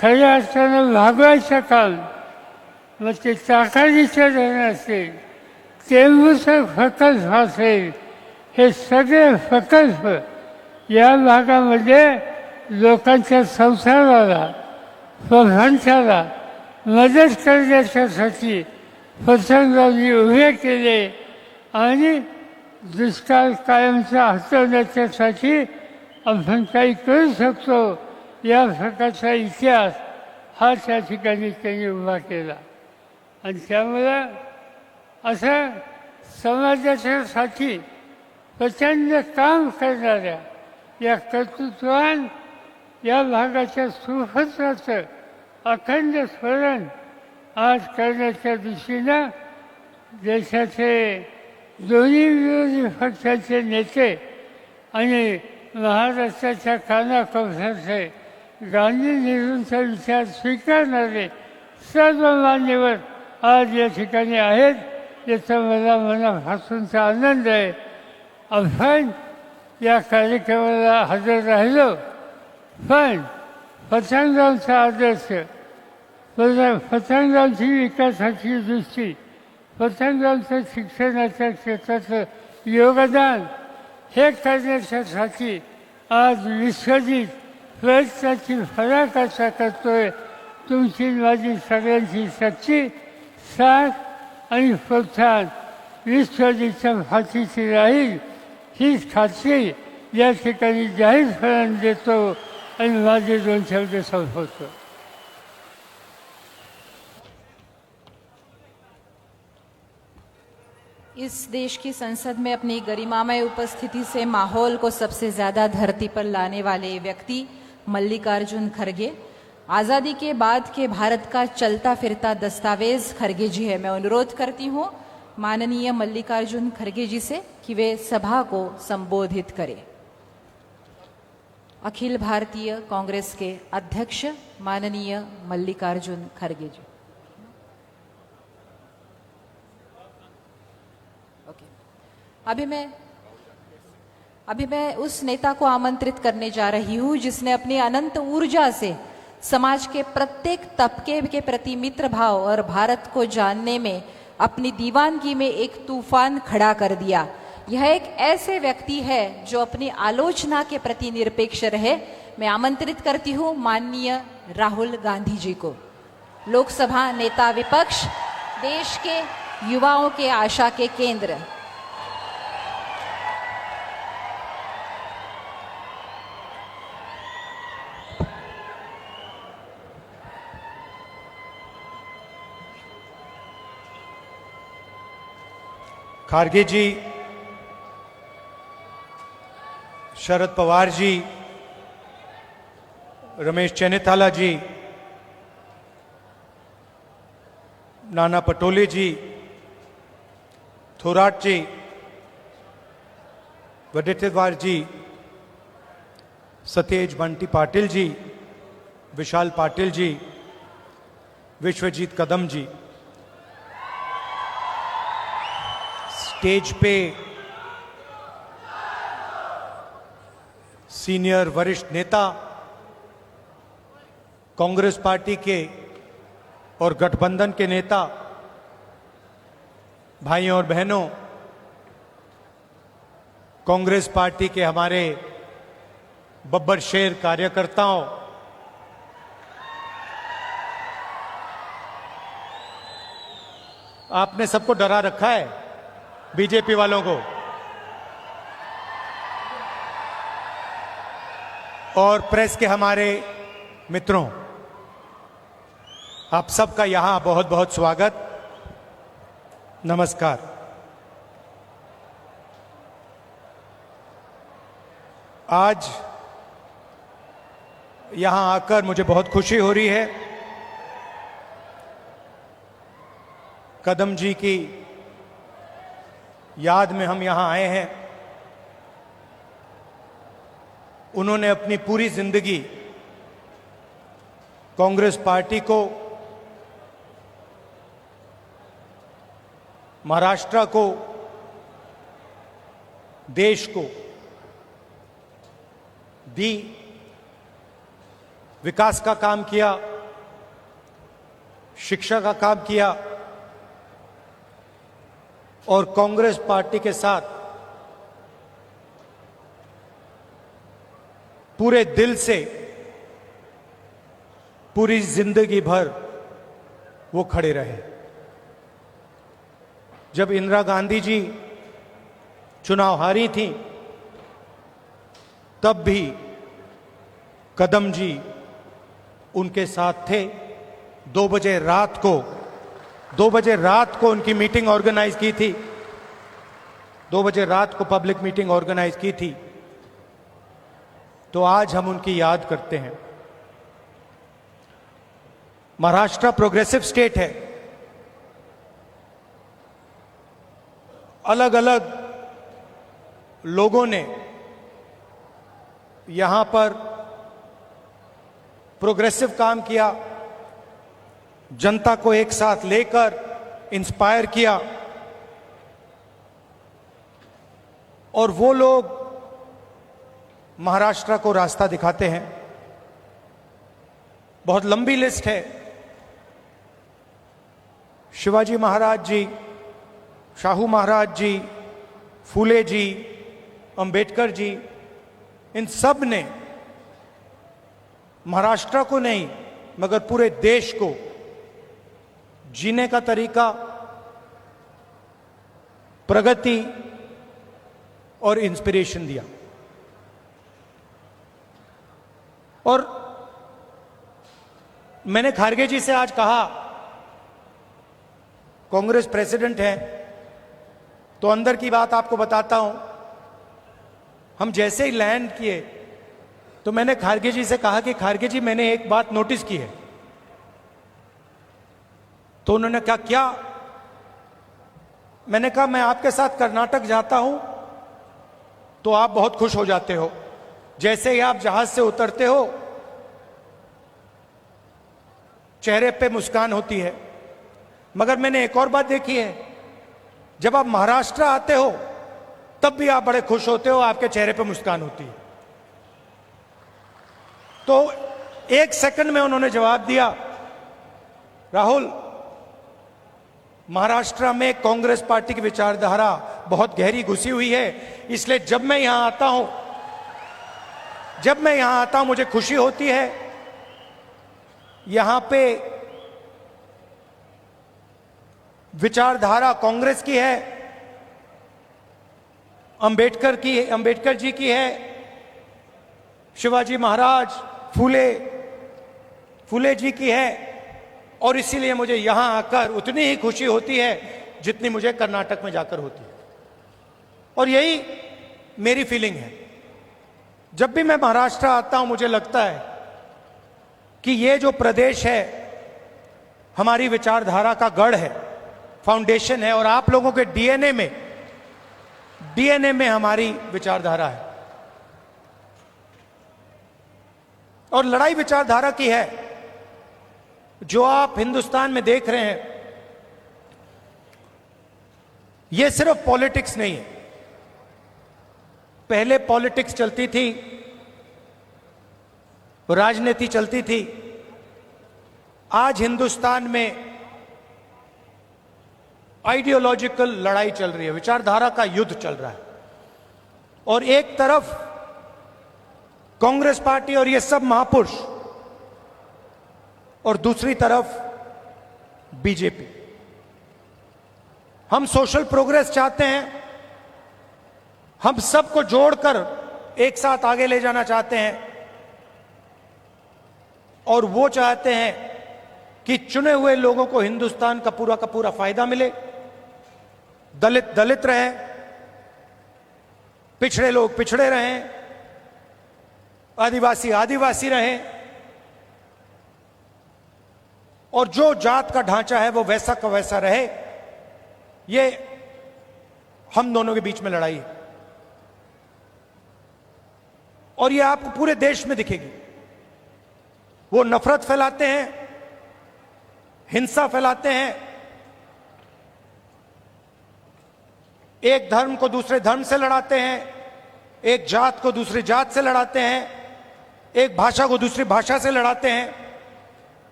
खऱ्या अर्थानं भागवायचं काम, मग ते ताकाडीचं धरण असेल, टेंबूचं प्रकल्प असेल, हे सगळे प्रकल्प या भागामध्ये लोकांच्या संसाराला प्रधानशाला मदत करण्याच्यासाठी पतंगरावनी उभे केले आणि दुष्काळ कायमचा हटवण्याच्यासाठी आपण काही करू शकतो या प्रकारचा इतिहास हा त्या ठिकाणी त्यांनी उभा केला. आणि त्यामुळं असं समाजाच्यासाठी प्रचंड काम करणाऱ्या या कर्तृत्वान या भागाच्या सुपुत्राचं अखंड स्मरण आज करण्याच्या दृष्टीनं देशाचे दोन्ही विरोधी पक्षाचे नेते आणि महाराष्ट्राच्या कानाकोपऱ्याचे गांधी नेहरूंचा विचार स्वीकारणारे सर्व मान्यवर आज या ठिकाणी आहेत. याचा मला मनापासूनचा आनंद आहे. आपण या कार्यक्रमाला हजर राहिलो, पण पतंगरावचा आदर्श, पतंगरावची विकासाची दृष्टी, पतंगरावचं शिक्षणाच्या क्षेत्राचं योगदान हे करण्याच्यासाठी आज विश्वजित प्रयत्नाची फराकाचा करतोय. तुमची माझी सगळ्यांची शक्ती, साथ आणि प्रोत्साहन विश्वजितच्या फाशीची राहील हीच खात्री या ठिकाणी जाहीरपणाने देतो आणि माझे 2 शब्द संपवतो. इस देश की संसद में अपनी गरिमामय उपस्थिति से माहौल को सबसे ज्यादा धरती पर लाने वाले व्यक्ति मल्लिकार्जुन खड़गे, आज़ादी के बाद के भारत का चलता फिरता दस्तावेज खड़गे जी है. मैं अनुरोध करती हूँ माननीय मल्लिकार्जुन खड़गे जी से कि वे सभा को संबोधित करें. अखिल भारतीय कांग्रेस के अध्यक्ष माननीय मल्लिकार्जुन खड़गे जी। ओके, अभी मैं उस नेता को आमंत्रित करने जा रही हूं जिसने अपनी अनंत ऊर्जा से समाज के प्रत्येक तबके के प्रति मित्र भाव और भारत को जानने में अपनी दीवानगी में एक तूफान खड़ा कर दिया। यह एक ऐसे व्यक्ति है जो अपनी आलोचना के प्रति निरपेक्ष रहे। मैं आमंत्रित करती हूं माननीय राहुल गांधी जी को, लोकसभा नेता विपक्ष, देश के युवाओं के आशा के केंद्र। खारगे जी, शरद पवार जी, रमेश चेन्निथाला जी, नाना पटोले जी, थोराट जी, वडेट्टीवार जी, सतेज बंटी पाटिल जी, विशाल पाटिल जी, विश्वजीत कदम जी, स्टेज पे सीनियर वरिष्ठ नेता, कांग्रेस पार्टी के और गठबंधन के नेता, भाइयों और बहनों, कांग्रेस पार्टी के हमारे बब्बर शेर कार्यकर्ताओं, आपने सबको डरा रखा है, बीजेपी वालों को, और प्रेस के हमारे मित्रों, आप सबका यहां बहुत बहुत स्वागत, नमस्कार। आज यहां आकर मुझे बहुत खुशी हो रही है। कदम जी की याद में हम यहां आए हैं। उन्होंने अपनी पूरी जिंदगी कांग्रेस पार्टी को, महाराष्ट्र को, देश को दी, विकास का काम किया, शिक्षा का काम किया और कांग्रेस पार्टी के साथ पूरे दिल से पूरी जिंदगी भर वो खड़े रहे। जब इंदिरा गांधी जी चुनाव हारी थी तब भी कदम जी उनके साथ थे। 2 बजे रात को उनकी मीटिंग ऑर्गेनाइज की थी, 2 बजे रात को पब्लिक मीटिंग ऑर्गेनाइज की थी। तो आज हम उनकी याद करते हैं। महाराष्ट्र प्रोग्रेसिव स्टेट है, अलग अलग लोगों ने यहां पर प्रोग्रेसिव काम किया, जनता को एक साथ लेकर इंस्पायर किया, और वो लोग महाराष्ट्र को रास्ता दिखाते हैं। बहुत लंबी लिस्ट है। शिवाजी महाराज जी, शाहू महाराज जी, फूले जी, अंबेडकर जी, इन सब ने महाराष्ट्र को नहीं मगर पूरे देश को जीने का तरीका, प्रगति और इंस्पिरेशन दिया। और मैंने खारगे जी से आज कहा, कांग्रेस प्रेसिडेंट है तो अंदर की बात आपको बताता हूं। हम जैसे ही लैंड किए तो मैंने खारगे जी से कहा कि खारगे जी, मैंने एक बात नोटिस की है। तो उन्होंने कहा, क्या? मैंने कहा, मैं आपके साथ कर्नाटक जाता हूं तो आप बहुत खुश हो जाते हो, जैसे ही आप जहाज से उतरते हो चेहरे पे मुस्कान होती है, मगर मैंने एक और बात देखी है, जब आप महाराष्ट्र आते हो तब भी आप बड़े खुश होते हो, आपके चेहरे पे मुस्कान होती है। तो 1 सेकंड में उन्होंने जवाब दिया, राहुल, महाराष्ट्र में कांग्रेस पार्टी की विचारधारा बहुत गहरी घुसी हुई है, इसलिए जब मैं यहां आता हूं मुझे खुशी होती है। यहां पे विचारधारा कांग्रेस की है, अंबेडकर जी की है, शिवाजी महाराज, फूले जी की है, और इसीलिए मुझे यहां आकर उतनी ही खुशी होती है जितनी मुझे कर्नाटक में जाकर होती है। और यही मेरी फीलिंग है। जब भी मैं महाराष्ट्र आता हूं मुझे लगता है कि ये जो प्रदेश है हमारी विचारधारा का गढ़ है, फाउंडेशन है, और आप लोगों के डीएनए में हमारी विचारधारा है। और लड़ाई विचारधारा की है। जो आप हिंदुस्तान में देख रहे हैं ये सिर्फ पॉलिटिक्स नहीं है। पहले पॉलिटिक्स चलती थी, राजनीति चलती थी। आज हिंदुस्तान में आइडियोलॉजिकल लड़ाई चल रही है, विचारधारा का युद्ध चल रहा है। और एक तरफ कांग्रेस पार्टी और ये सब महापुरुष, और दूसरी तरफ बीजेपी। हम सोशल प्रोग्रेस चाहते हैं, हम सबको जोड़कर एक साथ आगे ले जाना चाहते हैं, और वो चाहते हैं कि चुने हुए लोगों को हिंदुस्तान का पूरा फायदा मिले, दलित दलित रहे, पिछड़े लोग पिछड़े रहें, आदिवासी आदिवासी रहें, और जो जात का ढांचा है वो वैसा का वैसा रहे। ये हम दोनों के बीच में लड़ाई है, और ये आपको पूरे देश में दिखेगी। वो नफरत फैलाते हैं, हिंसा फैलाते हैं, एक धर्म को दूसरे धर्म से लड़ाते हैं, एक जात को दूसरी जात से लड़ाते हैं, एक भाषा को दूसरी भाषा से लड़ाते हैं।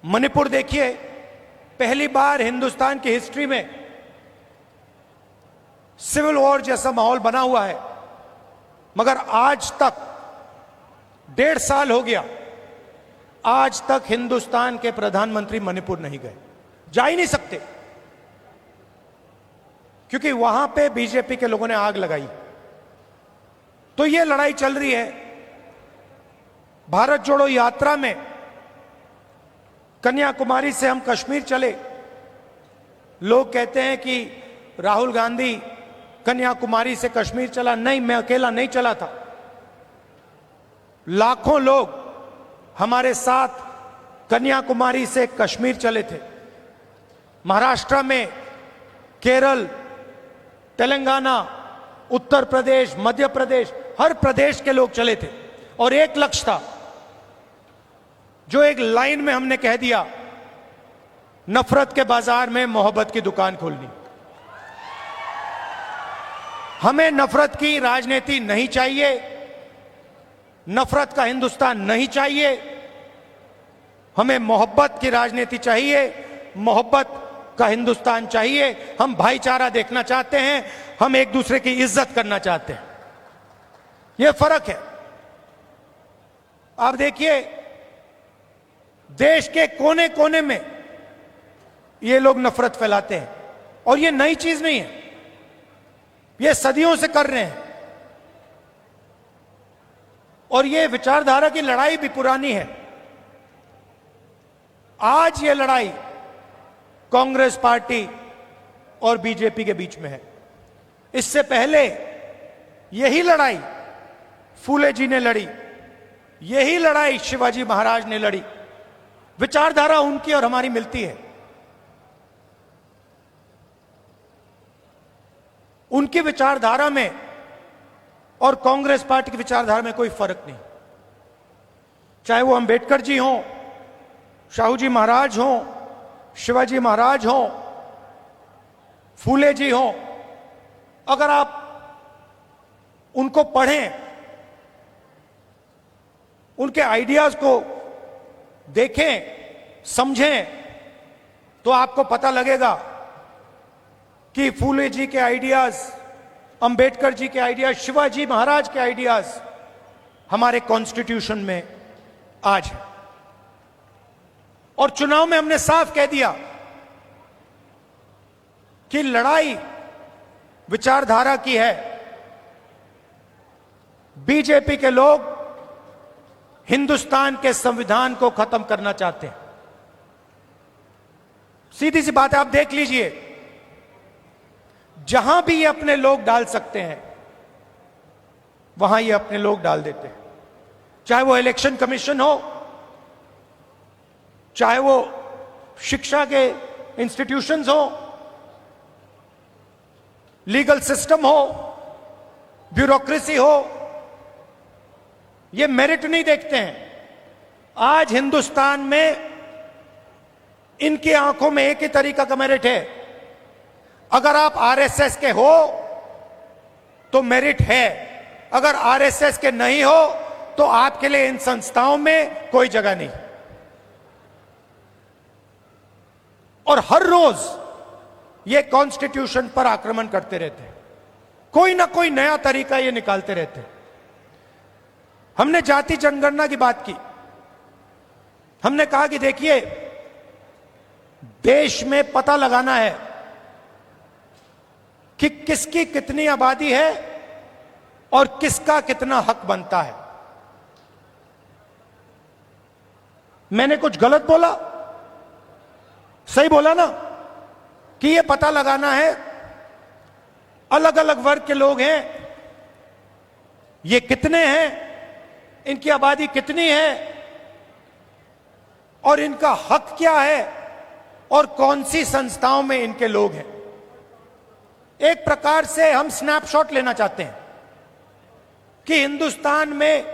मणिपुर देखिए, पहली बार हिंदुस्तान की हिस्ट्री में सिविल वॉर जैसा माहौल बना हुआ है, मगर आज तक 1.5 साल हो गया, आज तक हिंदुस्तान के प्रधानमंत्री मणिपुर नहीं गए, जा ही नहीं सकते, क्योंकि वहां पे बीजेपी के लोगों ने आग लगाई। तो ये लड़ाई चल रही है। भारत जोड़ो यात्रा में कन्याकुमारी से हम कश्मीर चले। लोग कहते हैं कि राहुल गांधी कन्याकुमारी से कश्मीर चला। नहीं, मैं अकेला नहीं चला था, लाखों लोग हमारे साथ कन्याकुमारी से कश्मीर चले थे। महाराष्ट्र में, केरल, तेलंगाना, उत्तर प्रदेश, मध्य प्रदेश, हर प्रदेश के लोग चले थे, और एक लक्ष्य था जो एक लाइन में हमने कह दिया, नफरत के बाजार में मोहब्बत की दुकान खोलनी। हमें नफरत की राजनीति नहीं चाहिए, नफरत का हिंदुस्तान नहीं चाहिए, हमें मोहब्बत की राजनीति चाहिए, मोहब्बत का हिंदुस्तान चाहिए। हम भाईचारा देखना चाहते हैं, हम एक दूसरे की इज्जत करना चाहते हैं। यह फर्क है। आप देखिए, देश के कोने कोने में ये लोग नफरत फैलाते हैं, और ये नई चीज नहीं है, ये सदियों से कर रहे हैं। और ये विचारधारा की लड़ाई भी पुरानी है। आज ये लड़ाई कांग्रेस पार्टी और बीजेपी के बीच में है। इससे पहले यही लड़ाई फूले जी ने लड़ी, यही लड़ाई शिवाजी महाराज ने लड़ी। विचारधारा उनकी और हमारी मिलती है। उनकी विचारधारा में और कांग्रेस पार्टी की विचारधारा में कोई फर्क नहीं। चाहे वो अंबेडकर जी हों, शाहू जी महाराज हों, शिवाजी महाराज हों, फूले जी हों, अगर आप उनको पढ़ें, उनके आइडियाज को देखें, समझें, तो आपको पता लगेगा कि फूले जी के आइडियाज, अंबेडकर जी के आइडियाज, शिवाजी महाराज के आइडियाज हमारे कॉन्स्टिट्यूशन में आज है। और चुनाव में हमने साफ कह दिया कि लड़ाई विचारधारा की है। बीजेपी के लोग हिंदुस्तान के संविधान को खत्म करना चाहते हैं। सीधी सी बात है, आप देख लीजिए, जहां भी ये अपने लोग डाल सकते हैं वहां ये अपने लोग डाल देते हैं। चाहे वो इलेक्शन कमीशन हो, चाहे वो शिक्षा के इंस्टीट्यूशंस हो, लीगल सिस्टम हो, ब्यूरोक्रेसी हो, ये मेरिट नहीं देखते हैं। आज हिंदुस्तान में इनकी आंखों में एक ही तरीका का मेरिट है। अगर आप आरएसएस के हो तो मेरिट है, अगर आरएसएस के नहीं हो तो आपके लिए इन संस्थाओं में कोई जगह नहीं। और हर रोज ये कॉन्स्टिट्यूशन पर आक्रमण करते रहते हैं, कोई ना कोई नया तरीका ये निकालते रहते हैं। हमने जाति जनगणना की बात की, हमने कहा कि देखिए, देश में पता लगाना है कि किसकी कितनी आबादी है और किसका कितना हक बनता है। मैंने कुछ गलत बोला? सही बोला ना कि यह पता लगाना है, अलग अलग वर्ग के लोग हैं, ये कितने हैं, इनकी आबादी कितनी है और इनका हक क्या है और कौन सी संस्थाओं में इनके लोग हैं। एक प्रकार से हम स्नैपशॉट लेना चाहते हैं कि हिंदुस्तान में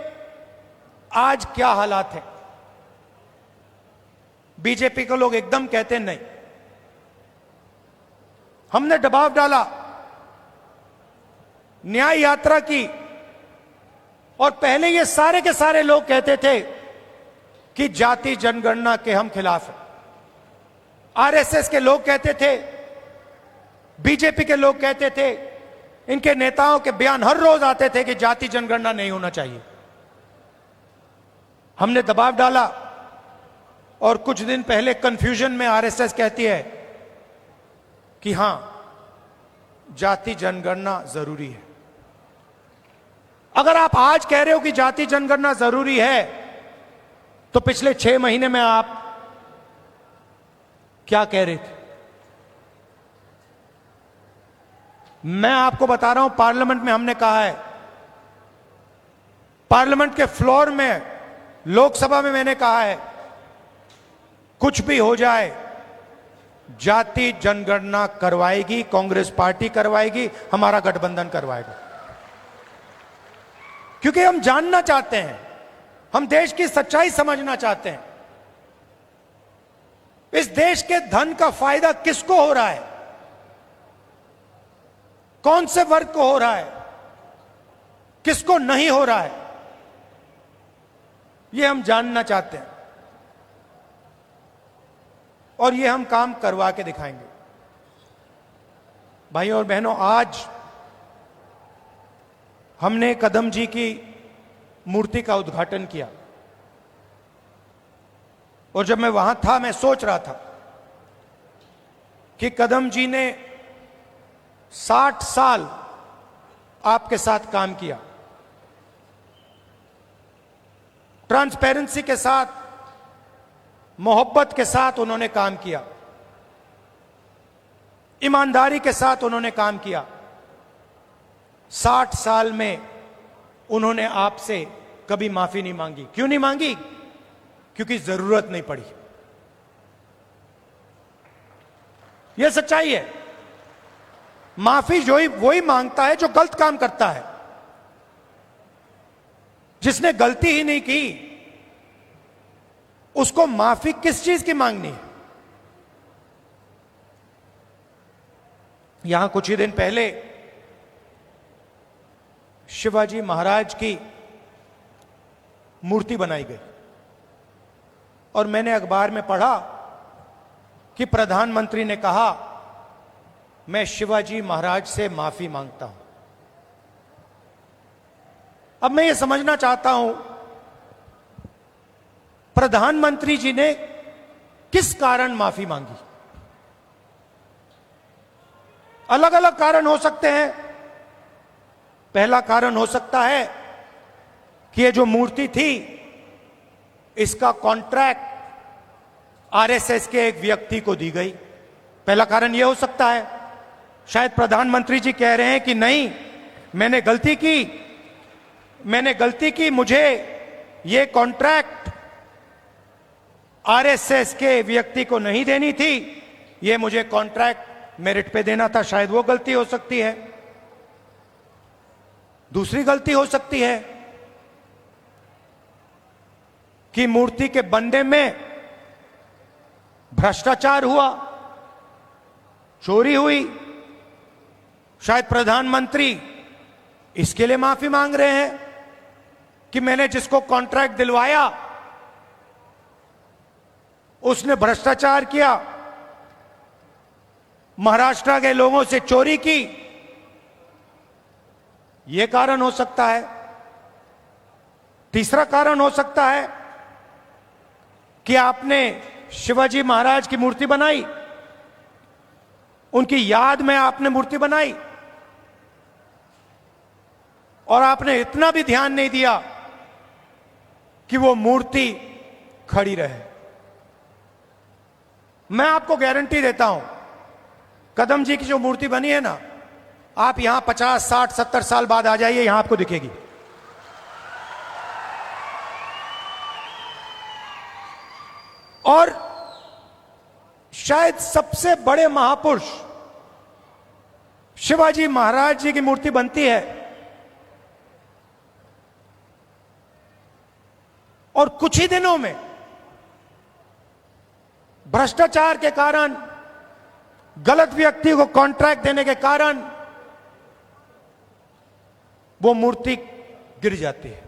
आज क्या हालात हैं। बीजेपी के लोग एकदम कहते हैं नहीं, हमने दबाव डाला, न्याय यात्रा की, और पहले ये सारे के सारे लोग कहते थे कि जाति जनगणना के हम खिलाफ हैं। आरएसएस के लोग कहते थे, बीजेपी के लोग कहते थे, इनके नेताओं के बयान हर रोज आते थे कि जाति जनगणना नहीं होना चाहिए। हमने दबाव डाला और कुछ दिन पहले कंफ्यूजन में आरएसएस कहती है कि हां, जाति जनगणना जरूरी है। अगर आप आज कह रहे हो कि जाति जनगणना जरूरी है, तो पिछले 6 महीने में आप क्या कह रहे थे? मैं आपको बता रहा हूं, पार्लियामेंट में हमने कहा है, पार्लियामेंट के फ्लोर में, लोकसभा में मैंने कहा है, कुछ भी हो जाए जाति जनगणना करवाएगी कांग्रेस पार्टी, करवाएगी, हमारा गठबंधन करवाएगा। क्योंकि हम जानना चाहते हैं, हम देश की सच्चाई समझना चाहते हैं। इस देश के धन का फायदा किसको हो रहा है, कौन से वर्ग को हो रहा है, किसको नहीं हो रहा है, यह हम जानना चाहते हैं और यह हम काम करवा के दिखाएंगे। भाइयों और बहनों, आज हमने कदम जी की मूर्ति का उद्घाटन किया और जब मैं वहां था, मैं सोच रहा था कि कदम जी ने 60 साल आपके साथ काम किया, ट्रांसपेरेंसी के साथ, मोहब्बत के साथ उन्होंने काम किया, ईमानदारी के साथ उन्होंने काम किया। 60 साल में उन्होंने आपसे कभी माफी नहीं मांगी। क्यों नहीं मांगी? क्योंकि जरूरत नहीं पड़ी। यह सच्चाई है। माफी वही मांगता है जो गलत काम करता है। जिसने गलती ही नहीं की उसको माफी किस चीज की मांगनी है? यहां कुछ ही दिन पहले शिवाजी महाराज की मूर्ति बनाई गई और मैंने अखबार में पढ़ा कि प्रधानमंत्री ने कहा मैं शिवाजी महाराज से माफी मांगता हूं। अब मैं ये समझना चाहता हूं प्रधानमंत्री जी ने किस कारण माफी मांगी? अलग अलग कारण हो सकते हैं। पहला कारण हो सकता है कि ये जो मूर्ति थी इसका कॉन्ट्रैक्ट आरएसएस के एक व्यक्ति को दी गई। पहला कारण यह हो सकता है। शायद प्रधानमंत्री जी कह रहे हैं कि नहीं, मैंने गलती की, मुझे ये कॉन्ट्रैक्ट आरएसएस के व्यक्ति को नहीं देनी थी, ये मुझे कॉन्ट्रैक्ट मेरिट पे देना था। शायद वो गलती हो सकती है। दूसरी गलती हो सकती है कि मूर्ति के बनने में भ्रष्टाचार हुआ, चोरी हुई। शायद प्रधानमंत्री इसके लिए माफी मांग रहे हैं कि मैंने जिसको कॉन्ट्रैक्ट दिलवाया उसने भ्रष्टाचार किया, महाराष्ट्र के लोगों से चोरी की। यह कारण हो सकता है। तीसरा कारण हो सकता है कि आपने शिवाजी महाराज की मूर्ति बनाई, उनकी याद में आपने मूर्ति बनाई और आपने इतना भी ध्यान नहीं दिया कि वो मूर्ति खड़ी रहे। मैं आपको गारंटी देता हूं, कदम जी की जो मूर्ति बनी है ना, आप यहां 50, 60, 70 साल बाद आ जाइए, यहां आपको दिखेगी। और शायद सबसे बड़े महापुरुष शिवाजी महाराज जी की मूर्ति बनती है और कुछ ही दिनों में भ्रष्टाचार के कारण, गलत व्यक्ति को कॉन्ट्रैक्ट देने के कारण वो मूर्ति गिर जाती है।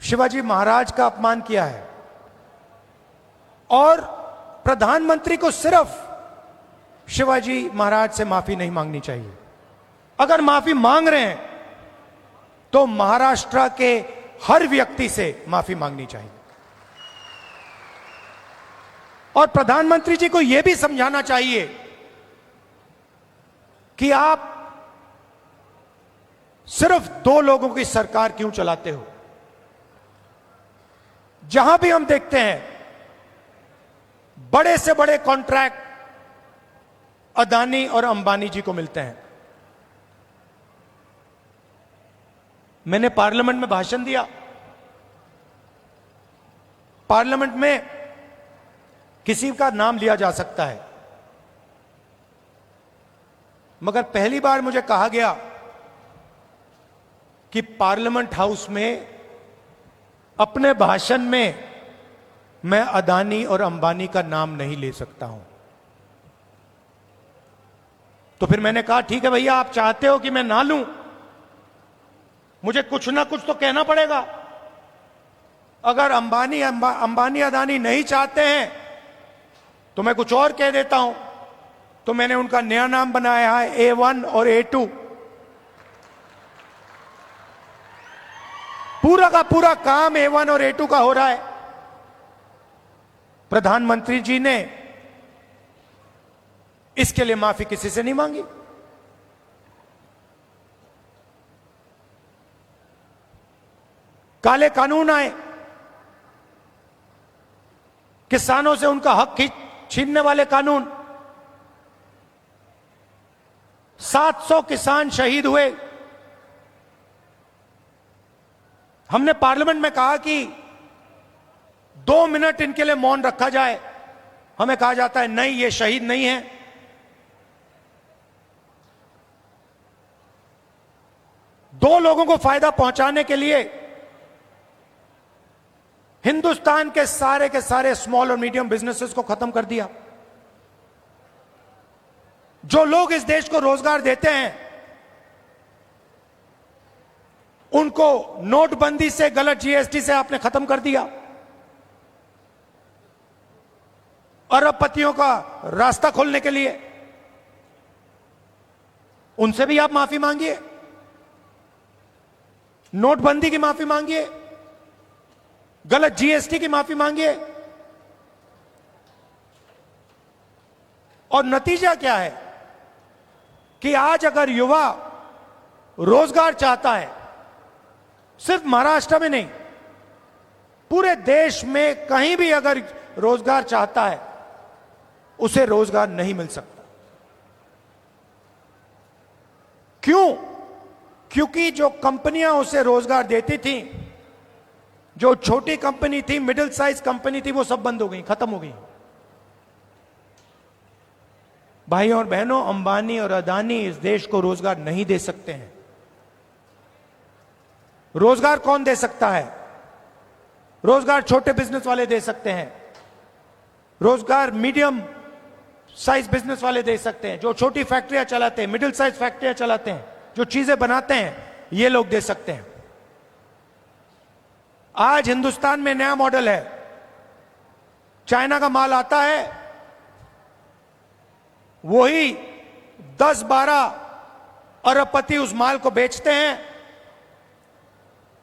शिवाजी महाराज का अपमान किया है और प्रधानमंत्री को सिर्फ शिवाजी महाराज से माफी नहीं मांगनी चाहिए। अगर माफी मांग रहे हैं तो महाराष्ट्र के हर व्यक्ति से माफी मांगनी चाहिए और प्रधानमंत्री जी को यह भी समझाना चाहिए कि आप सिर्फ 2 लोगों की सरकार क्यों चलाते हो। जहां भी हम देखते हैं बड़े से बड़े कॉन्ट्रैक्ट अदानी और अंबानी जी को मिलते हैं। मैंने पार्लियामेंट में भाषण दिया। पार्लियामेंट में किसी का नाम लिया जा सकता है, मगर पहली बार मुझे कहा गया कि पार्लियामेंट हाउस में अपने भाषण में मैं अदानी और अंबानी का नाम नहीं ले सकता हूं। तो फिर मैंने कहा ठीक है भैया, आप चाहते हो कि मैं ना लूं, मुझे कुछ ना कुछ तो कहना पड़ेगा। अगर अंबानी अदानी नहीं चाहते हैं तो मैं कुछ और कह देता हूं। तो मैंने उनका नया नाम बनाया है A1 और A2। पूरा का पूरा काम A1 और A2 का हो रहा है। प्रधानमंत्री जी ने इसके लिए माफी किसी से नहीं मांगी। काले कानून आए, किसानों से उनका हक छीनने वाले कानून। 700 किसान शहीद हुए। हमने पार्लियामेंट में कहा कि 2 मिनट इनके लिए मौन रखा जाए। हमें कहा जाता है नहीं, ये शहीद नहीं है। दो लोगों को फायदा पहुंचाने के लिए हिंदुस्तान के सारे स्मॉल और मीडियम बिजनेसेस को खत्म कर दिया। जो लोग इस देश को रोजगार देते हैं उनको नोटबंदी से, गलत जीएसटी से आपने खत्म कर दिया। अरबपतियों का रास्ता खोलने के लिए उनसे भी आप माफी मांगिए, नोटबंदी की माफी मांगिए, गलत जीएसटी की माफी मांगिए। और नतीजा क्या है कि आज अगर युवा रोजगार चाहता है, सिर्फ महाराष्ट्र में नहीं, पूरे देश में कहीं भी अगर रोजगार चाहता है, उसे रोजगार नहीं मिल सकता। क्यों? क्योंकि जो कंपनियां उसे रोजगार देती थी, जो छोटी कंपनी थी, मिडिल साइज कंपनी थी, वो सब बंद हो गई, खत्म हो गई। भाइयों और बहनों, अंबानी और अदानी इस देश को रोजगार नहीं दे सकते हैं। रोजगार कौन दे सकता है? रोजगार छोटे बिजनेस वाले दे सकते हैं, रोजगार मीडियम साइज बिजनेस वाले दे सकते हैं, जो छोटी फैक्ट्रियां चलाते हैं, मिडिल साइज फैक्ट्रियां चलाते हैं, जो चीजें बनाते हैं, ये लोग दे सकते हैं। आज हिंदुस्तान में नया मॉडल है, चाइना का माल आता है, वही 10-12 अरबपति उस माल को बेचते हैं।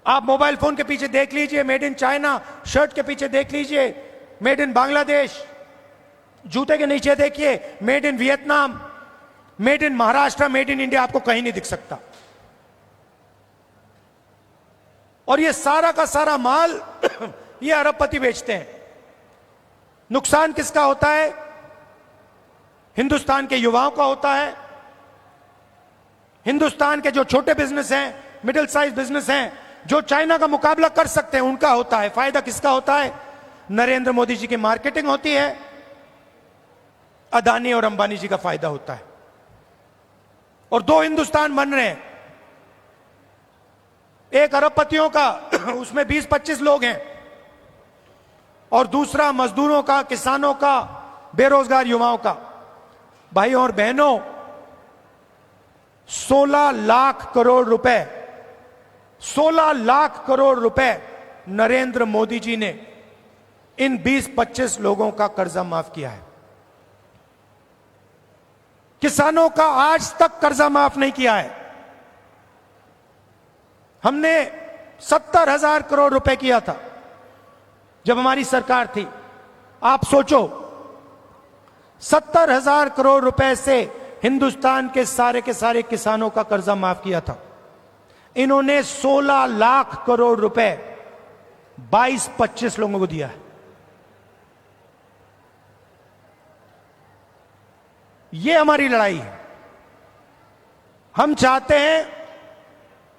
आप मोबाइल फोन के पीछे देख लीजिए मेड इन चाइना, शर्ट के पीछे देख लीजिए मेड इन बांग्लादेश, जूते के नीचे देखिए made in Vietnam, made in Maharashtra, made in India, आपको कहीं नहीं दिख सकता। और ये सारा का सारा माल ये अरबपति बेचते हैं। नुकसान किसका होता है? हिंदुस्तान के युवाओं का होता है। हिंदुस्तान के जो छोटे बिजनेस हैं, मिडिल साइज बिजनेस हैं, जो चाइना का मुकाबला कर सकते हैं, उनका होता है। फायदा किसका होता है? नरेंद्र मोदी जी की मार्केटिंग होती है, अदानी और अंबानी जी का फायदा होता है। और दो हिंदुस्तान बन रहे हैं, एक अरबपतियों का, उसमें 20-25 लोग हैं, और दूसरा मजदूरों का, किसानों का, बेरोजगार युवाओं का। भाइयों और बहनों, 16 लाख करोड़ रुपए, 16 लाख करोड़ रुपए नरेंद्र मोदी जी ने इन 20-25 लोगों का कर्जा माफ किया है। किसानों का आज तक कर्जा माफ नहीं किया है। हमने 70,000 करोड़ रुपए किया था जब हमारी सरकार थी। आप सोचो, 70,000 करोड़ रुपए से हिंदुस्तान के सारे किसानों का कर्जा माफ किया था। इन्होंने 16 लाख करोड़ रुपए 22-25 लोगों को दिया है। ये हमारी लड़ाई है। हम चाहते हैं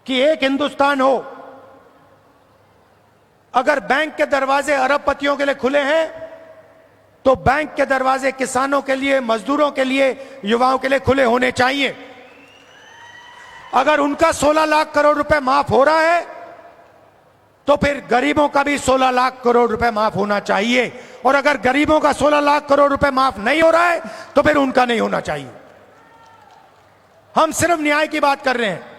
कि एक हिंदुस्तान हो। अगर बैंक के दरवाजे अरबपतियों के लिए खुले हैं, तो बैंक के दरवाजे किसानों के लिए, मजदूरों के लिए, युवाओं के लिए खुले होने चाहिए। अगर उनका 16 लाख करोड़ रुपए माफ हो रहा है, तो फिर गरीबों का भी 16 लाख करोड़ रुपए माफ होना चाहिए। और अगर गरीबों का 16 लाख करोड़ रुपए माफ नहीं हो रहा है, तो फिर उनका नहीं होना चाहिए। हम सिर्फ न्याय की बात कर रहे हैं।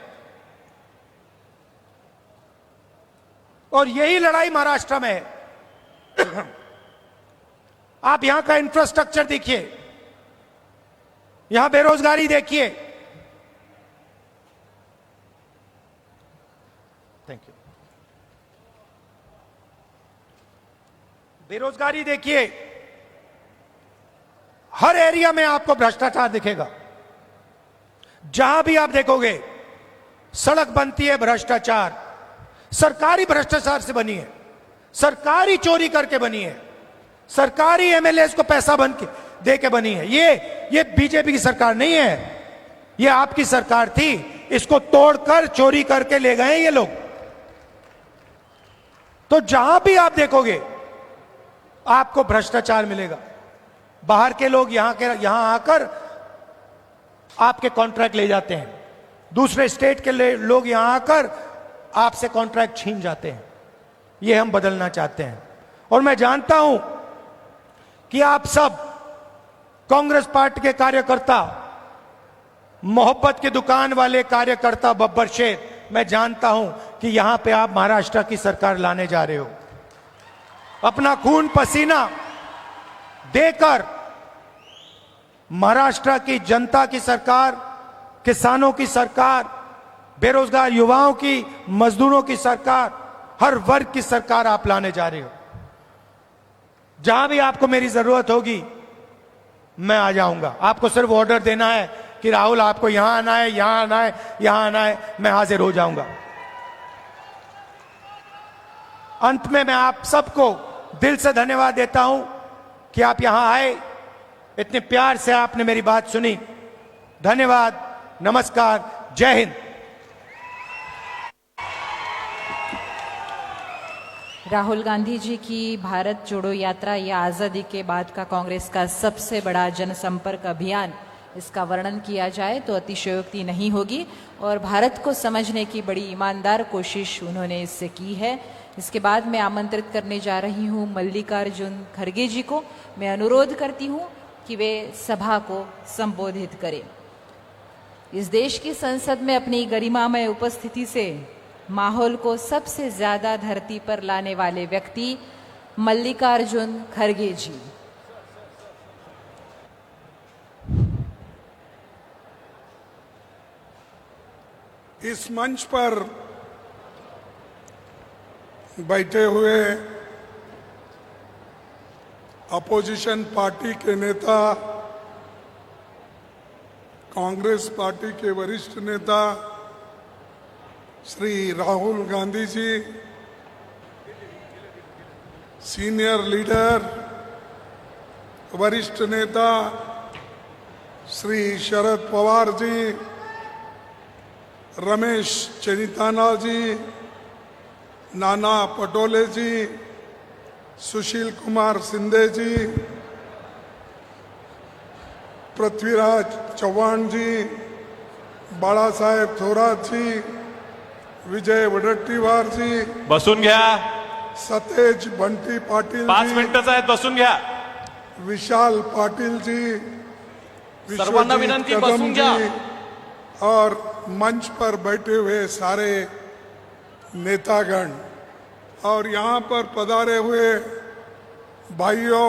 और यही लड़ाई महाराष्ट्र में है। आप यहां का इंफ्रास्ट्रक्चर देखिए, यहां बेरोजगारी देखिए। Thank you. बेरोजगारी देखिए, हर एरिया में आपको भ्रष्टाचार दिखेगा। जहां भी आप देखोगे सड़क बनती है, भ्रष्टाचार, सरकारी भ्रष्टाचार से बनी है, सरकारी चोरी करके बनी है, सरकारी एमएलए को पैसा बन के दे के बनी है। ये बीजेपी की सरकार नहीं है, ये आपकी सरकार थी। इसको तोड़कर चोरी करके ले गए ये लोग। तो जहां भी आप देखोगे आपको भ्रष्टाचार मिलेगा। बाहर के लोग यहां आकर आपके कॉन्ट्रैक्ट ले जाते हैं, दूसरे स्टेट के लोग यहां आकर आपसे कॉन्ट्रैक्ट छीन जाते हैं। ये हम बदलना चाहते हैं। और मैं जानता हूं कि आप सब कांग्रेस पार्टी के कार्यकर्ता, मोहब्बत की दुकान वाले कार्यकर्ता, बब्बर शेर, मैं जानता हूं कि यहां पे आप महाराष्ट्र की सरकार लाने जा रहे हो। अपना खून पसीना देकर महाराष्ट्र की जनता की सरकार, किसानों की सरकार, बेरोजगार युवाओं की, मजदूरों की सरकार, हर वर्ग की सरकार आप लाने जा रहे हो। जहां भी आपको मेरी जरूरत होगी मैं आ जाऊंगा। आपको सिर्फ ऑर्डर देना है कि राहुल आपको यहां आना है, यहां आना है, यहां आना है, मैं हाजिर हो जाऊंगा। अंत में मैं आप सबको दिल से धन्यवाद देता हूं कि आप यहां आए, इतने प्यार से आपने मेरी बात सुनी। धन्यवाद, नमस्कार, जय हिंद। राहुल गांधी जी की भारत जोड़ो यात्रा या आज़ादी के बाद का कांग्रेस का सबसे बड़ा जनसंपर्क अभियान, इसका वर्णन किया जाए तो अतिशयोक्ति नहीं होगी और भारत को समझने की बड़ी ईमानदार कोशिश उन्होंने इससे की है। इसके बाद मैं आमंत्रित करने जा रही हूं मल्लिकार्जुन खड़गे जी को। मैं अनुरोध करती हूं कि वे सभा को संबोधित करें। इस देश की संसद में अपनी गरिमामय उपस्थिति से माहौल को सबसे ज्यादा धरती पर लाने वाले व्यक्ति मल्लिकार्जुन खड़गे जी। इस मंच पर बैठे हुए अपोजिशन पार्टी के नेता, कांग्रेस पार्टी के वरिष्ठ नेता श्री राहुल गांधी जी, सीनियर लीडर वरिष्ठ नेता श्री शरद पवार जी, रमेश चेन्निताना जी, नाना पटोले जी, सुशील कुमार शिंदे जी, पृथ्वीराज चौहान जी, बाळा साहेब थोरात जी, विजय वडेट्टीवार जी, बसून घ्या, सतेज बंटी पाटील 5 जी, मिनिटच आहेत, बसून घ्या. विशाल पाटिल जी, सर्वांना विश्वजीत विनंती, कदम बसून घ्या. जी और मंच पर बैठे हुए सारे नेतागण और यहाँ पर पधारे हुए भाइयों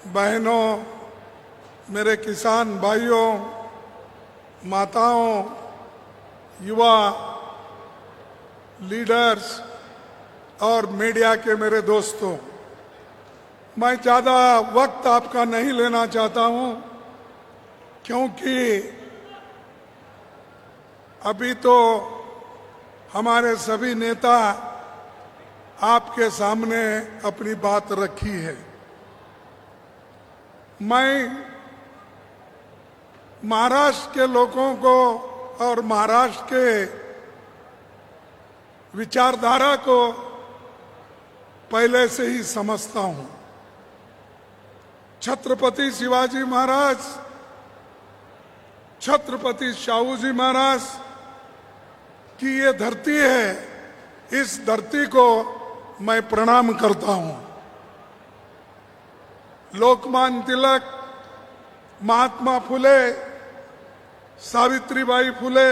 बहनों, मेरे किसान भाइयों, माताओं, युवा लीडर्स और मीडिया के मेरे दोस्तों, मैं ज़्यादा वक्त आपका नहीं लेना चाहता हूं क्योंकि अभी तो हमारे सभी नेता आपके सामने अपनी बात रखी है। मैं महाराष्ट्र के लोगों को और महाराष्ट्र के विचारधारा को पहले से ही समझता हूं। छत्रपति शिवाजी महाराज, छत्रपति शाहू जी महाराज की ये धरती है, इस धरती को मैं प्रणाम करता हूं। लोकमान्य तिलक, महात्मा फुले, सावित्रीबाई फुले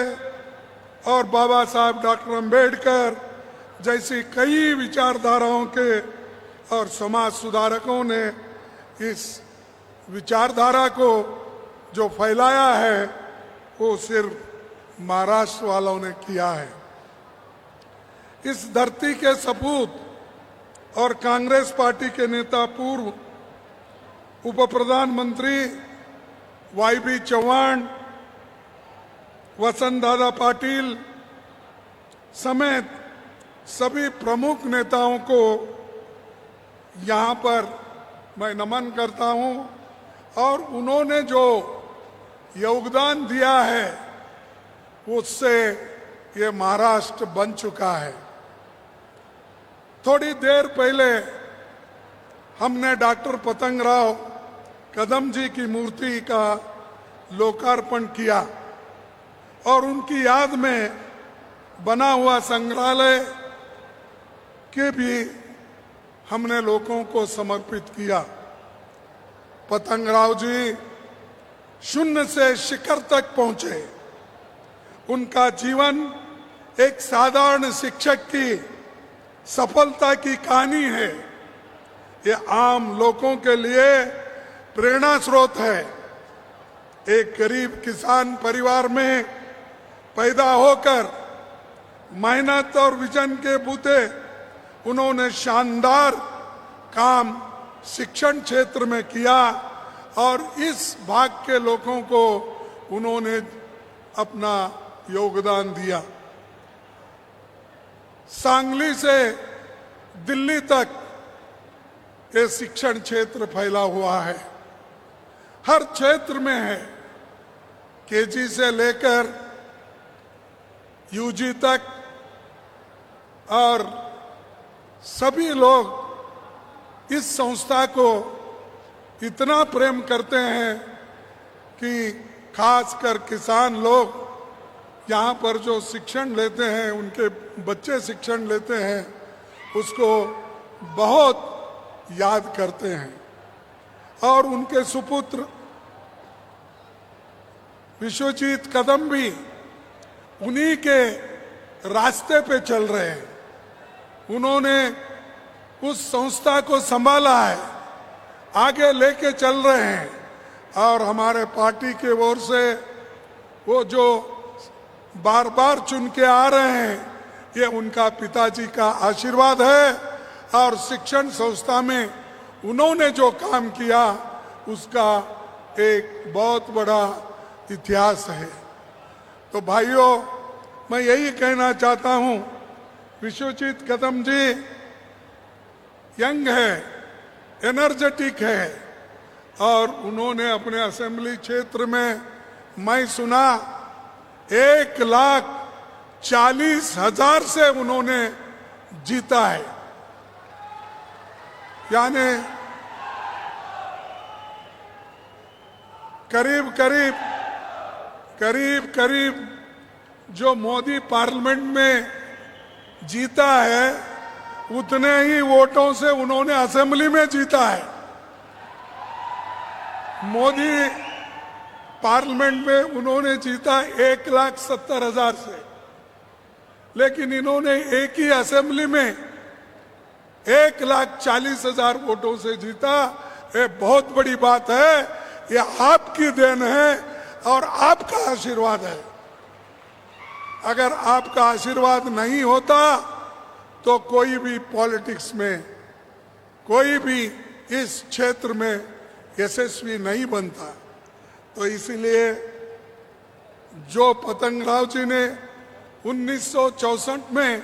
और बाबा साहब डॉक्टर अंबेडकर जैसी कई विचारधाराओं के और समाज सुधारकों ने इस विचारधारा को जो फैलाया है वो सिर्फ महाराष्ट्र वालों ने किया है। इस धरती के सपूत और कांग्रेस पार्टी के नेता पूर्व उप प्रधानमंत्री वाईबी चौहान, वसंत दादा पाटिल समेत सभी प्रमुख नेताओं को यहाँ पर मैं नमन करता हूँ और उन्होंने जो योगदान दिया है उससे ये महाराष्ट्र बन चुका है। थोड़ी देर पहले हमने डॉक्टर पतंगराव कदम जी की मूर्ति का लोकार्पण किया और उनकी याद में बना हुआ संग्रहालय के भी हमने लोगों को समर्पित किया। पतंगराव जी शून्य से शिखर तक पहुंचे। उनका जीवन एक साधारण शिक्षक की सफलता की कहानी है। ये आम लोगों के लिए प्रेरणा स्रोत है। एक गरीब किसान परिवार में पैदा होकर मेहनत और विजन के बूते उन्होंने शानदार काम शिक्षण क्षेत्र में किया और इस भाग के लोगों को उन्होंने अपना योगदान दिया। सांगली से दिल्ली तक ये शिक्षण क्षेत्र फैला हुआ है, हर क्षेत्र में है। केजी से लेकर यूजी तक और सभी लोग इस संस्था को इतना प्रेम करते हैं कि खासकर किसान लोग यहाँ पर जो शिक्षण लेते हैं, उनके बच्चे शिक्षण लेते हैं, उसको बहुत याद करते हैं। और उनके सुपुत्र विश्वजीत कदम भी उन्हीं के रास्ते पे चल रहे हैं। उन्होंने उस संस्था को संभाला है, आगे लेके चल रहे हैं। और हमारे पार्टी के ओर से वो जो बार बार चुन के आ रहे हैं, ये उनका पिताजी का आशीर्वाद है। और शिक्षण संस्था में उन्होंने जो काम किया उसका एक बहुत बड़ा इतिहास है। तो भाइयों, मैं यही कहना चाहता हूं, विश्वजीत कदम जी यंग है, एनर्जेटिक है और उन्होंने अपने असेंबली क्षेत्र में, मैं सुना, 1,40,000 से उन्होंने जीता है। यानी करीब करीब जो मोदी पार्लियामेंट में जीता है, उतने ही वोटों से उन्होंने असेंबली में जीता है। मोदी पार्लियामेंट में उन्होंने जीता 1,70,000 से, लेकिन इन्होंने एक ही असेंबली में 1,40,000 वोटों से जीता। ये बहुत बड़ी बात है, ये आपकी देन है और आपका आशीर्वाद है। अगर आपका आशीर्वाद नहीं होता तो कोई भी पॉलिटिक्स में, कोई भी इस क्षेत्र में यशस्वी नहीं बनता। तो इसीलिए जो पतंगराव जी ने 1964 में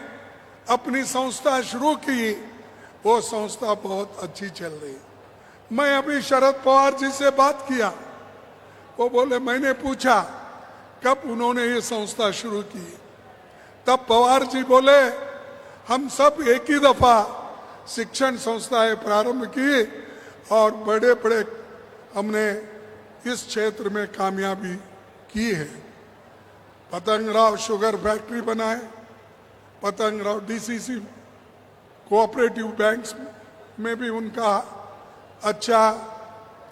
अपनी संस्था शुरू की, वो संस्था बहुत अच्छी चल रही। मैं अभी शरद पवार जी से बात किया, वो बोले, मैंने पूछा कब उन्होंने ये संस्था शुरू की, तब पवार जी बोले, हम सब एक ही दफा शिक्षण संस्थाएं प्रारंभ की और बड़े बड़े हमने इस क्षेत्र में कामयाबी की है। पतंगराव शुगर फैक्ट्री बनाए, पतंगराव डीसीसी कोऑपरेटिव बैंक्स में भी उनका अच्छा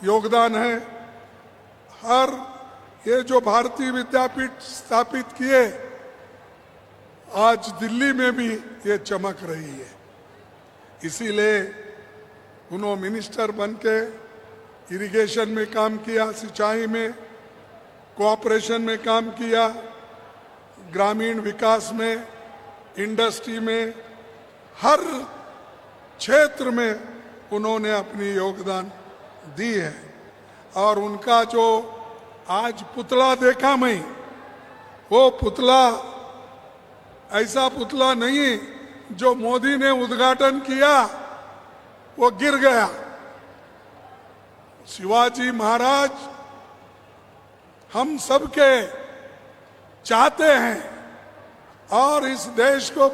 योगदान है। हर ये जो भारतीय विद्यापीठ स्थापित किए, आज दिल्ली में भी ये चमक रही है। इसीलिए उन्होंने मिनिस्टर बन के इरिगेशन में काम किया, सिंचाई में, कोऑपरेशन में काम किया, ग्रामीण विकास में, इंडस्ट्री में, हर क्षेत्र में उन्होंने अपनी योगदान दी है। और उनका जो आज पुतला देखा मैं, वो पुतला ऐसा पुतला नहीं जो मोदी ने उद्घाटन किया वो गिर गया। शिवाजी महाराज हम सबके चाहते हैं और इस देश को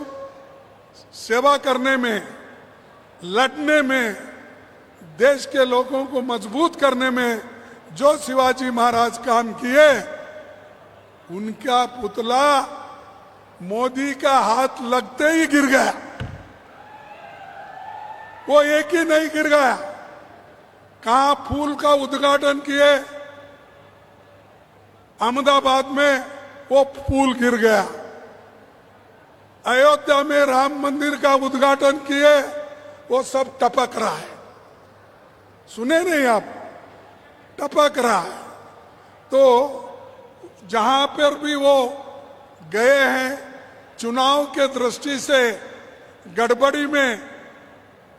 सेवा करने में, लड़ने में, देश के लोगों को मजबूत करने में जो शिवाजी महाराज काम किए, उनका पुतला मोदी का हाथ लगते ही गिर गया। वो एक ही नहीं गिर गया, कहां फूल का उद्घाटन किए, अहमदाबाद में वो फूल गिर गया। अयोध्या में राम मंदिर का उद्घाटन किए, वो सब टपक रहा है। सुने नहीं आप? टपक रहा है। तो जहां पर भी वो गए हैं, चुनाव के दृष्टि से गड़बड़ी में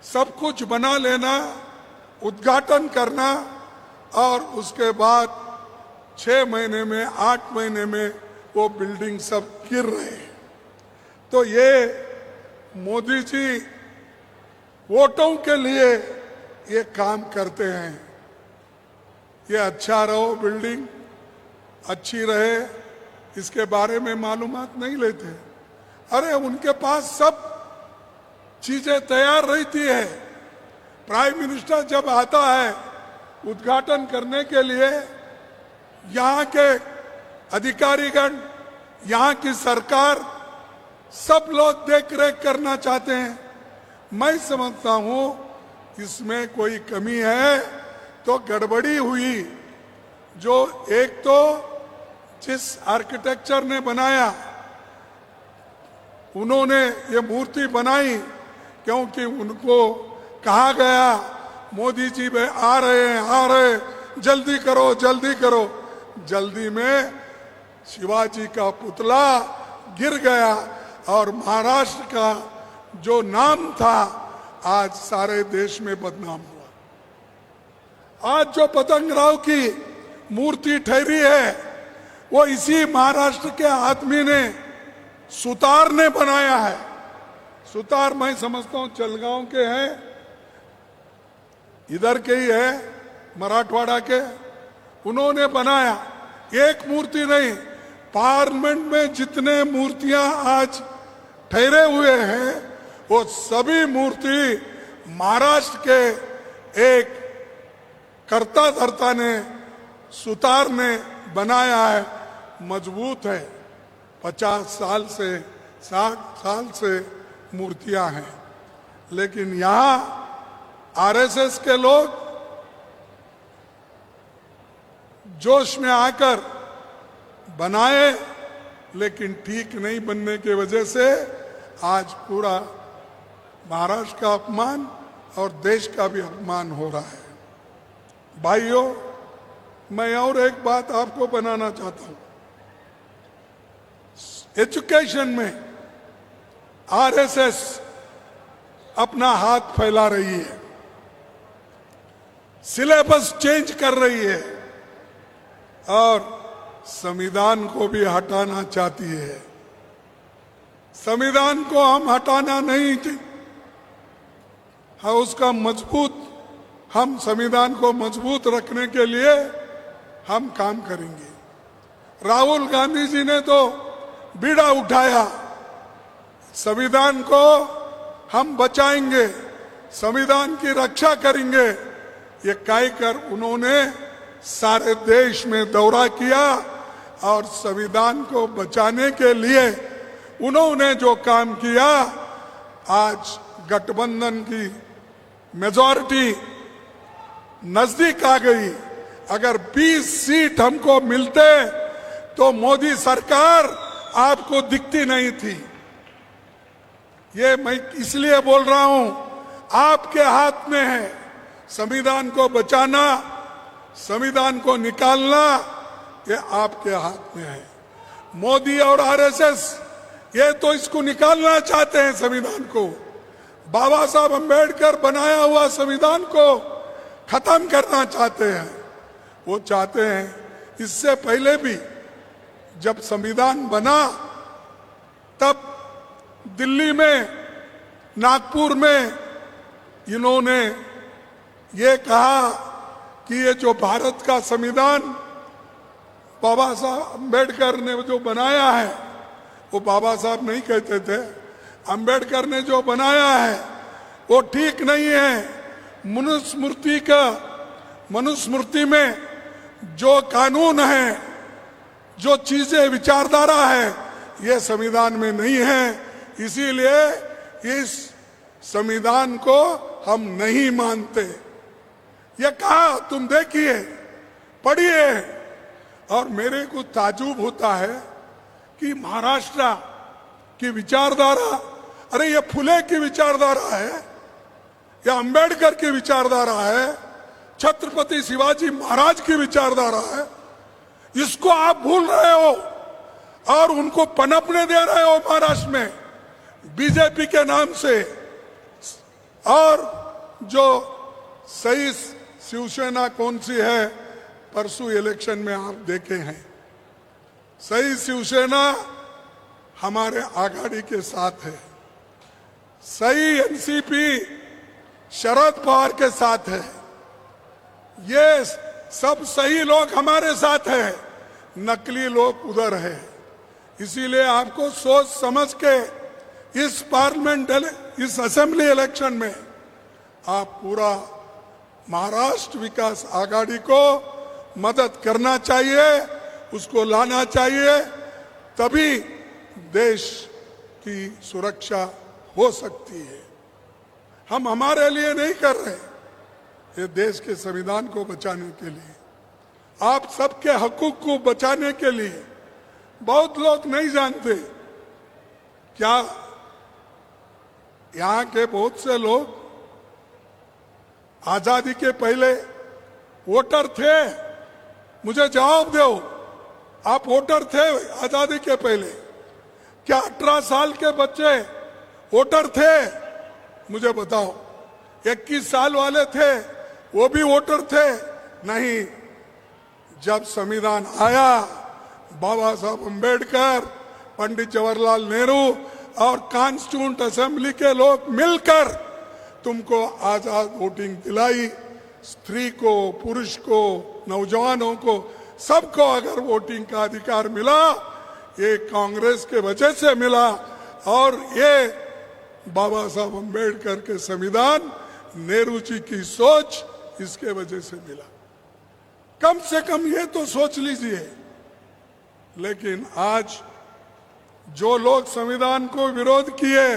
सब कुछ बना लेना, उद्घाटन करना और उसके बाद 6 महीने में 8 महीने में वो बिल्डिंग सब गिर रहे हैं। तो ये मोदी जी वोटों के लिए ये काम करते हैं। ये अच्छा रहो, बिल्डिंग अच्छी रहे, इसके बारे में मालूमात नहीं लेते। अरे उनके पास सब चीजें तैयार रहती है। प्राइम मिनिस्टर जब आता है उद्घाटन करने के लिए, यहाँ के अधिकारीगण, यहाँ की सरकार, सब लोग देख रेख करना चाहते हैं। मैं समझता हूं इसमें कोई कमी है तो गड़बड़ी हुई। जो एक तो जिस आर्किटेक्चर ने बनाया, उन्होंने ये मूर्ति बनाई क्योंकि उनको कहा गया मोदी जी वे आ रहे हैं, जल्दी करो जल्दी करो। जल्दी में शिवाजी का पुतला गिर गया और महाराष्ट्र का जो नाम था आज सारे देश में बदनाम हुआ। आज जो पतंगराव की मूर्ति ठहरी है वो इसी महाराष्ट्र के आदमी ने, सुतार ने बनाया है। सुतार मैं समझता हूं जलगांव के हैं, इधर के ही है, मराठवाड़ा के। उन्होंने बनाया, एक मूर्ति नहीं, पार्लियामेंट में जितने मूर्तियां आज ठहरे हुए हैं वो सभी मूर्ति महाराष्ट्र के एक कर्ता धर्ता ने, सुतार ने बनाया है। मजबूत है, 50 साल से 60 साल से मूर्तियां हैं। लेकिन यहां आरएसएस के लोग जोश में आकर बनाए, लेकिन ठीक नहीं बनने की वजह से आज पूरा महाराष्ट्र का अपमान और देश का भी अपमान हो रहा है। भाइयों, मैं और एक बात आपको बनाना चाहता हूं। एजुकेशन में आरएसएस अपना हाथ फैला रही है, सिलेबस चेंज कर रही है और संविधान को भी हटाना चाहती है। संविधान को हम हटाना नहीं, हाँ उसका मजबूत, हम संविधान को मजबूत रखने के लिए हम काम करेंगे। राहुल गांधी जी ने तो बीड़ा उठाया, संविधान को हम बचाएंगे, संविधान की रक्षा करेंगे। ये कहकर उन्होंने सारे देश में दौरा किया और संविधान को बचाने के लिए उन्होंने जो काम किया, आज गठबंधन की मेजॉरिटी नजदीक आ गई। अगर 20 सीट हमको मिलते तो मोदी सरकार आपको दिखती नहीं थी। ये मैं इसलिए बोल रहा हूं, आपके हाथ में है संविधान को बचाना, संविधान को निकालना, ये आपके हाथ में है। मोदी और आरएसएस ये तो इसको निकालना चाहते हैं संविधान को। बाबा साहब अंबेडकर बनाया हुआ संविधान को खत्म करना चाहते हैं। वो चाहते हैं, इससे पहले भी जब संविधान बना तब दिल्ली में, नागपुर में इन्होंने ये कहा कि ये जो भारत का संविधान बाबा साहब अंबेडकर ने जो बनाया है, वो बाबा साहब नहीं कहते थे, अंबेडकर ने जो बनाया है वो ठीक नहीं है। मनुस्मृति में जो कानून है जो चीजें विचारधारा है ये संविधान में नहीं है। इसीलिए इस संविधान को हम नहीं मानते। ये कहा तुम देखिए, पढ़िए। और मेरे को ताजुब होता है कि महाराष्ट्र की विचारधारा, अरे ये फुले की विचारधारा है या अंबेडकर की विचारधारा है, छत्रपति शिवाजी महाराज की विचारधारा है, इसको आप भूल रहे हो और उनको पनपने दे रहे हो महाराष्ट्र में बीजेपी के नाम से। और जो सही शिवसेना कौन सी है, परसों इलेक्शन में आप देखे हैं, सही शिवसेना हमारे आघाड़ी के साथ है, सही एनसीपी शरद पवार के साथ है, ये सब सही लोग हमारे साथ है, नकली लोग उधर है। इसीलिए आपको सोच समझ के इस पार्लियामेंट, इस असेंबली इलेक्शन में आप पूरा महाराष्ट्र विकास आघाड़ी को मदद करना चाहिए, उसको लाना चाहिए, तभी देश की सुरक्षा हो सकती है। हम हमारे लिए नहीं कर रहे, ये देश के संविधान को बचाने के लिए, आप सबके हकूक को बचाने के लिए। बहुत लोग नहीं जानते, क्या यहाँ के बहुत से लोग आजादी के पहले वोटर थे? मुझे जवाब दो, आप वोटर थे आजादी के पहले? क्या 18 साल के बच्चे वोटर थे? मुझे बताओ। 21 साल वाले थे, वो भी वोटर थे? नहीं। जब संविधान आया, बाबा साहब अम्बेडकर, पंडित जवाहरलाल नेहरू और कॉन्स्टिट्यूंट असेंबली के लोग मिलकर तुमको आजाद वोटिंग दिलाई। स्त्री को, पुरुष को, नौजवानों को, सबको अगर वोटिंग का अधिकार मिला, ये कांग्रेस के वजह से मिला। और ये बाबा साहब अम्बेडकर के संविधान, नेहरू जी की सोच, इसके वजह से मिला। कम से कम ये तो सोच लीजिए। लेकिन आज जो लोग संविधान को विरोध किए,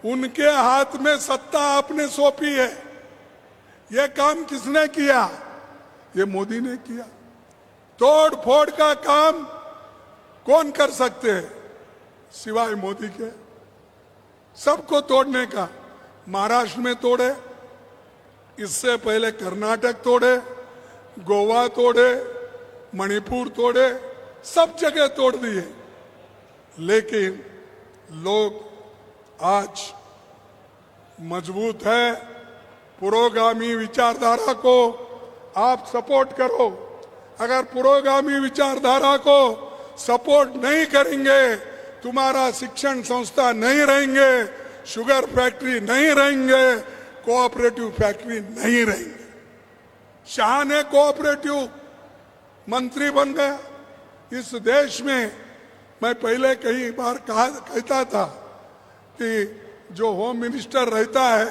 उनके हाथ में सत्ता आपने सौंपी है। ये काम किसने किया? ये मोदी ने किया। तोड़ फोड़ का काम कौन कर सकते हैं सिवाय मोदी के? सबको तोड़ने का। महाराष्ट्र में तोड़े, इससे पहले कर्नाटक तोड़े, गोवा तोड़े, मणिपुर तोड़े, सब जगह तोड़ दिए। लेकिन लोग आज मजबूत है। पुरोगामी विचारधारा को आप सपोर्ट करो। अगर पुरोगामी विचारधारा को सपोर्ट नहीं करेंगे, तुम्हारा शिक्षण संस्था नहीं रहेंगे, शुगर फैक्ट्री नहीं रहेंगे, कोऑपरेटिव फैक्ट्री नहीं रहेंगे। शाह ने कोऑपरेटिव मंत्री बन गया इस देश में। मैं पहले कई बार कहता था कि जो होम मिनिस्टर रहता है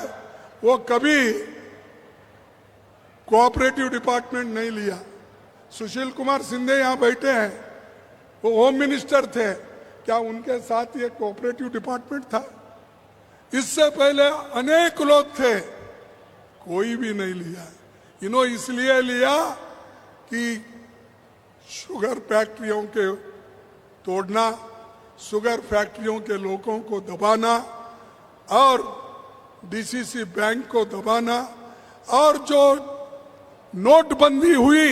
वो कभी कोऑपरेटिव डिपार्टमेंट नहीं लिया। सुशील कुमार सिंधे यहाँ बैठे हैं, वो होम मिनिस्टर थे, क्या उनके साथ ये कोऑपरेटिव डिपार्टमेंट था? इससे पहले अनेक लोग थे, कोई भी नहीं लिया। इन्होंने इसलिए लिया कि शुगर फैक्ट्रियों के तोड़ना, शुगर फैक्ट्रियों के लोगों को दबाना और डीसीसी बैंक को दबाना, और जो नोटबंदी हुई,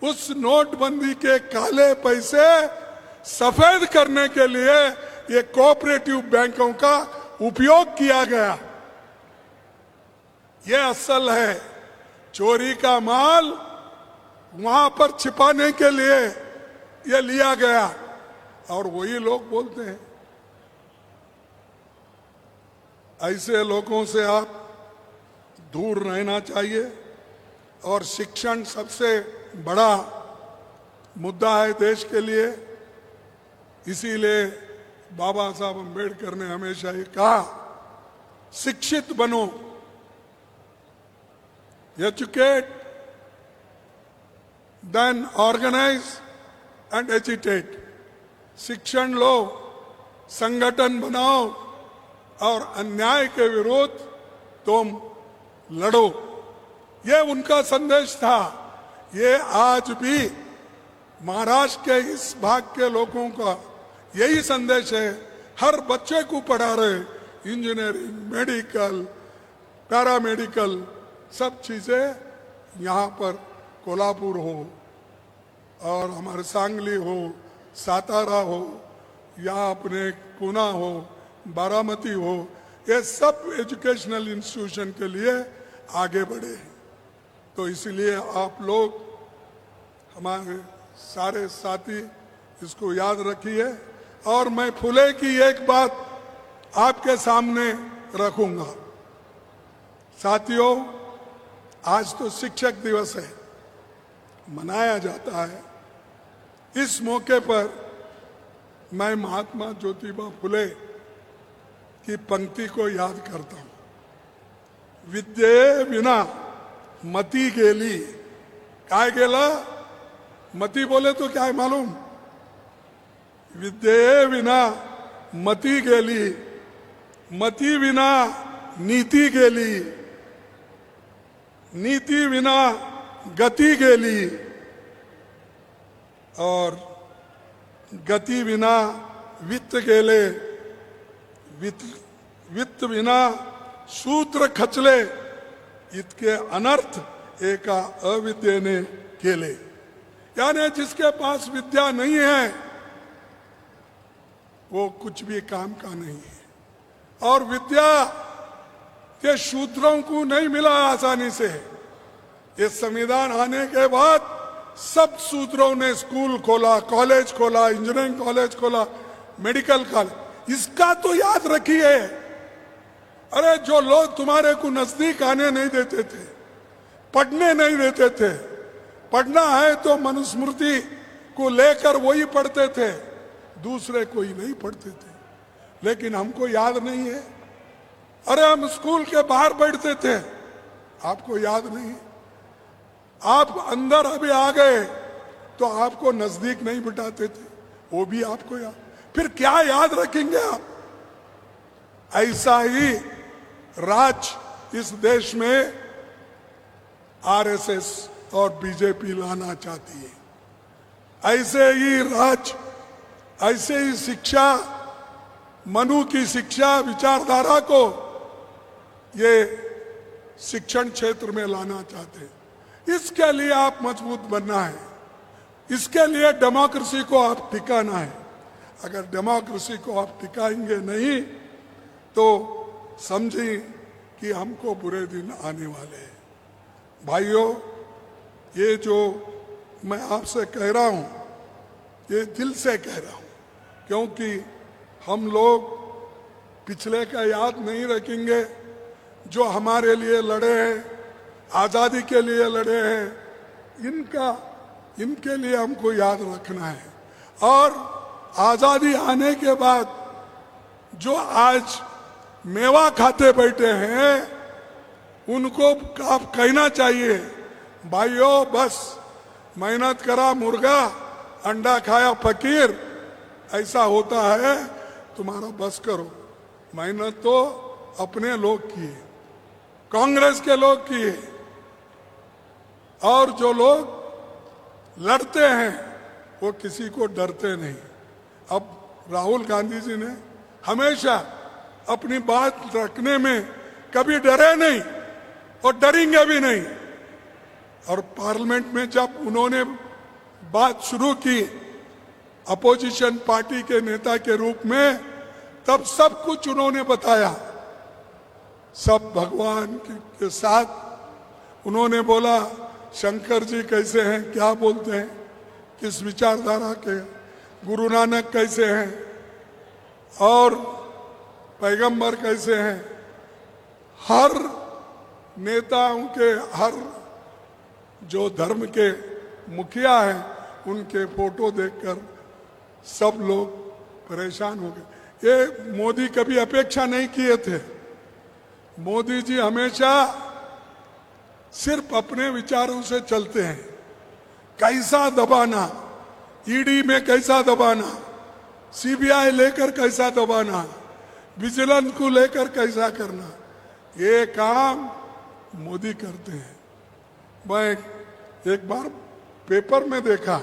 उस नोटबंदी के काले पैसे सफेद करने के लिए ये कोऑपरेटिव बैंकों का उपयोग किया गया। ये असल है। चोरी का माल वहां पर छिपाने के लिए ये लिया गया। और वही लोग बोलते हैं, ऐसे लोगों से आप दूर रहना चाहिए। और शिक्षण सबसे बड़ा मुद्दा है देश के लिए। इसीलिए बाबा साहब अम्बेडकर ने हमेशा ये कहा, शिक्षित बनो, educate, then organise and agitate. शिक्षण लो, संगठन बनाओ और अन्याय के विरुद्ध तुम लड़ो। ये उनका संदेश था। ये आज भी महाराष्ट्र के इस भाग के लोगों का यही संदेश है। हर बच्चे को पढ़ा रहे, इंजीनियरिंग, मेडिकल, पैरामेडिकल, सब चीजें यहाँ पर कोल्हापुर हो और हमारे सांगली हो, सातारा हो, या अपने पुणे हो, बारामती हो, ये सब एजुकेशनल इंस्टीट्यूशन के लिए आगे बढ़े हैं। तो इसलिए आप लोग हमारे सारे साथी इसको याद रखिए। और मैं फुले की एक बात आपके सामने रखूंगा। साथियों, आज तो शिक्षक दिवस है, मनाया जाता है। इस मौके पर मैं महात्मा ज्योतिबा फुले की पंक्ति को याद करता हूं। विद्ये विना मती गेली। काय गेला? मती बोले तो क्या है मालूम? विद्ये विना मती गेली, मती विना नीति गेली, नीति विना गति गेली, और गति विना वित्त गेले, वित्त विना सूत्र खचले, इतके अनर्थ एका अविद्ये ने केले। यानी जिसके पास विद्या नहीं है वो कुछ भी काम का नहीं है। और विद्या के शूद्रों को नहीं मिला आसानी से। ये संविधान आने के बाद सब शूद्रों ने स्कूल खोला, कॉलेज खोला, इंजीनियरिंग कॉलेज खोला, मेडिकल कॉलेज। इसका तो याद रखिए। अरे जो लोग तुम्हारे को नजदीक आने नहीं देते थे, पढ़ने नहीं देते थे, पढ़ना है तो मनुस्मृति को लेकर वही पढ़ते थे, दूसरे कोई नहीं पढ़ते थे। लेकिन हमको याद नहीं है। अरे हम स्कूल के बाहर बैठते थे, आपको याद नहीं है। आप अंदर अभी आ गए तो आपको नजदीक नहीं बिठाते थे, वो भी आपको याद। फिर क्या याद रखेंगे आप? ऐसा ही राज इस देश में आरएसएस और बीजेपी लाना चाहती है। ऐसे ही राज, ऐसे ही शिक्षा, मनु की शिक्षा विचारधारा को ये शिक्षण क्षेत्र में लाना चाहते हैं। इसके लिए आप मजबूत बनना है। इसके लिए डेमोक्रेसी को आप टिकाना है। अगर डेमोक्रेसी को आप टिकाएंगे नहीं तो समझिए कि हमको बुरे दिन आने वाले हैं। भाइयों, ये जो मैं आपसे कह रहा हूं, ये दिल से कह रहा हूं, क्योंकि हम लोग पिछले का याद नहीं रखेंगे। जो हमारे लिए लड़े हैं, आजादी के लिए लड़े हैं, इनके लिए हमको याद रखना है। और आजादी आने के बाद जो आज मेवा खाते बैठे हैं, उनको आप कहना चाहिए, भाइयों बस मेहनत करा मुर्गा, अंडा खाया फकीर, ऐसा होता है, तुम्हारा बस करो। मेहनत तो अपने लोग किए, कांग्रेस के लोग किए, और जो लोग लड़ते हैं वो किसी को डरते नहीं। अब राहुल गांधी जी ने हमेशा अपनी बात रखने में कभी डरे नहीं और डरेंगे भी नहीं। और पार्लियामेंट में जब उन्होंने बात शुरू की अपोजिशन पार्टी के नेता के रूप में, तब सब कुछ उन्होंने बताया। सब भगवान के साथ उन्होंने बोला शंकर जी कैसे हैं, क्या बोलते हैं, किस विचारधारा के, गुरु नानक कैसे हैं और पैगंबर कैसे हैं। हर नेताओं के, हर जो धर्म के मुखिया हैं, उनके फोटो देखकर सब लोग परेशान हो गए। ये मोदी कभी अपेक्षा नहीं किए थे। मोदी जी हमेशा सिर्फ अपने विचारों से चलते हैं। कैसा दबाना, ईडी में कैसा दबाना, सीबीआई लेकर कैसा दबाना, विजिलेंस को लेकर कैसा करना, ये काम मोदी करते हैं। मैं एक बार पेपर में देखा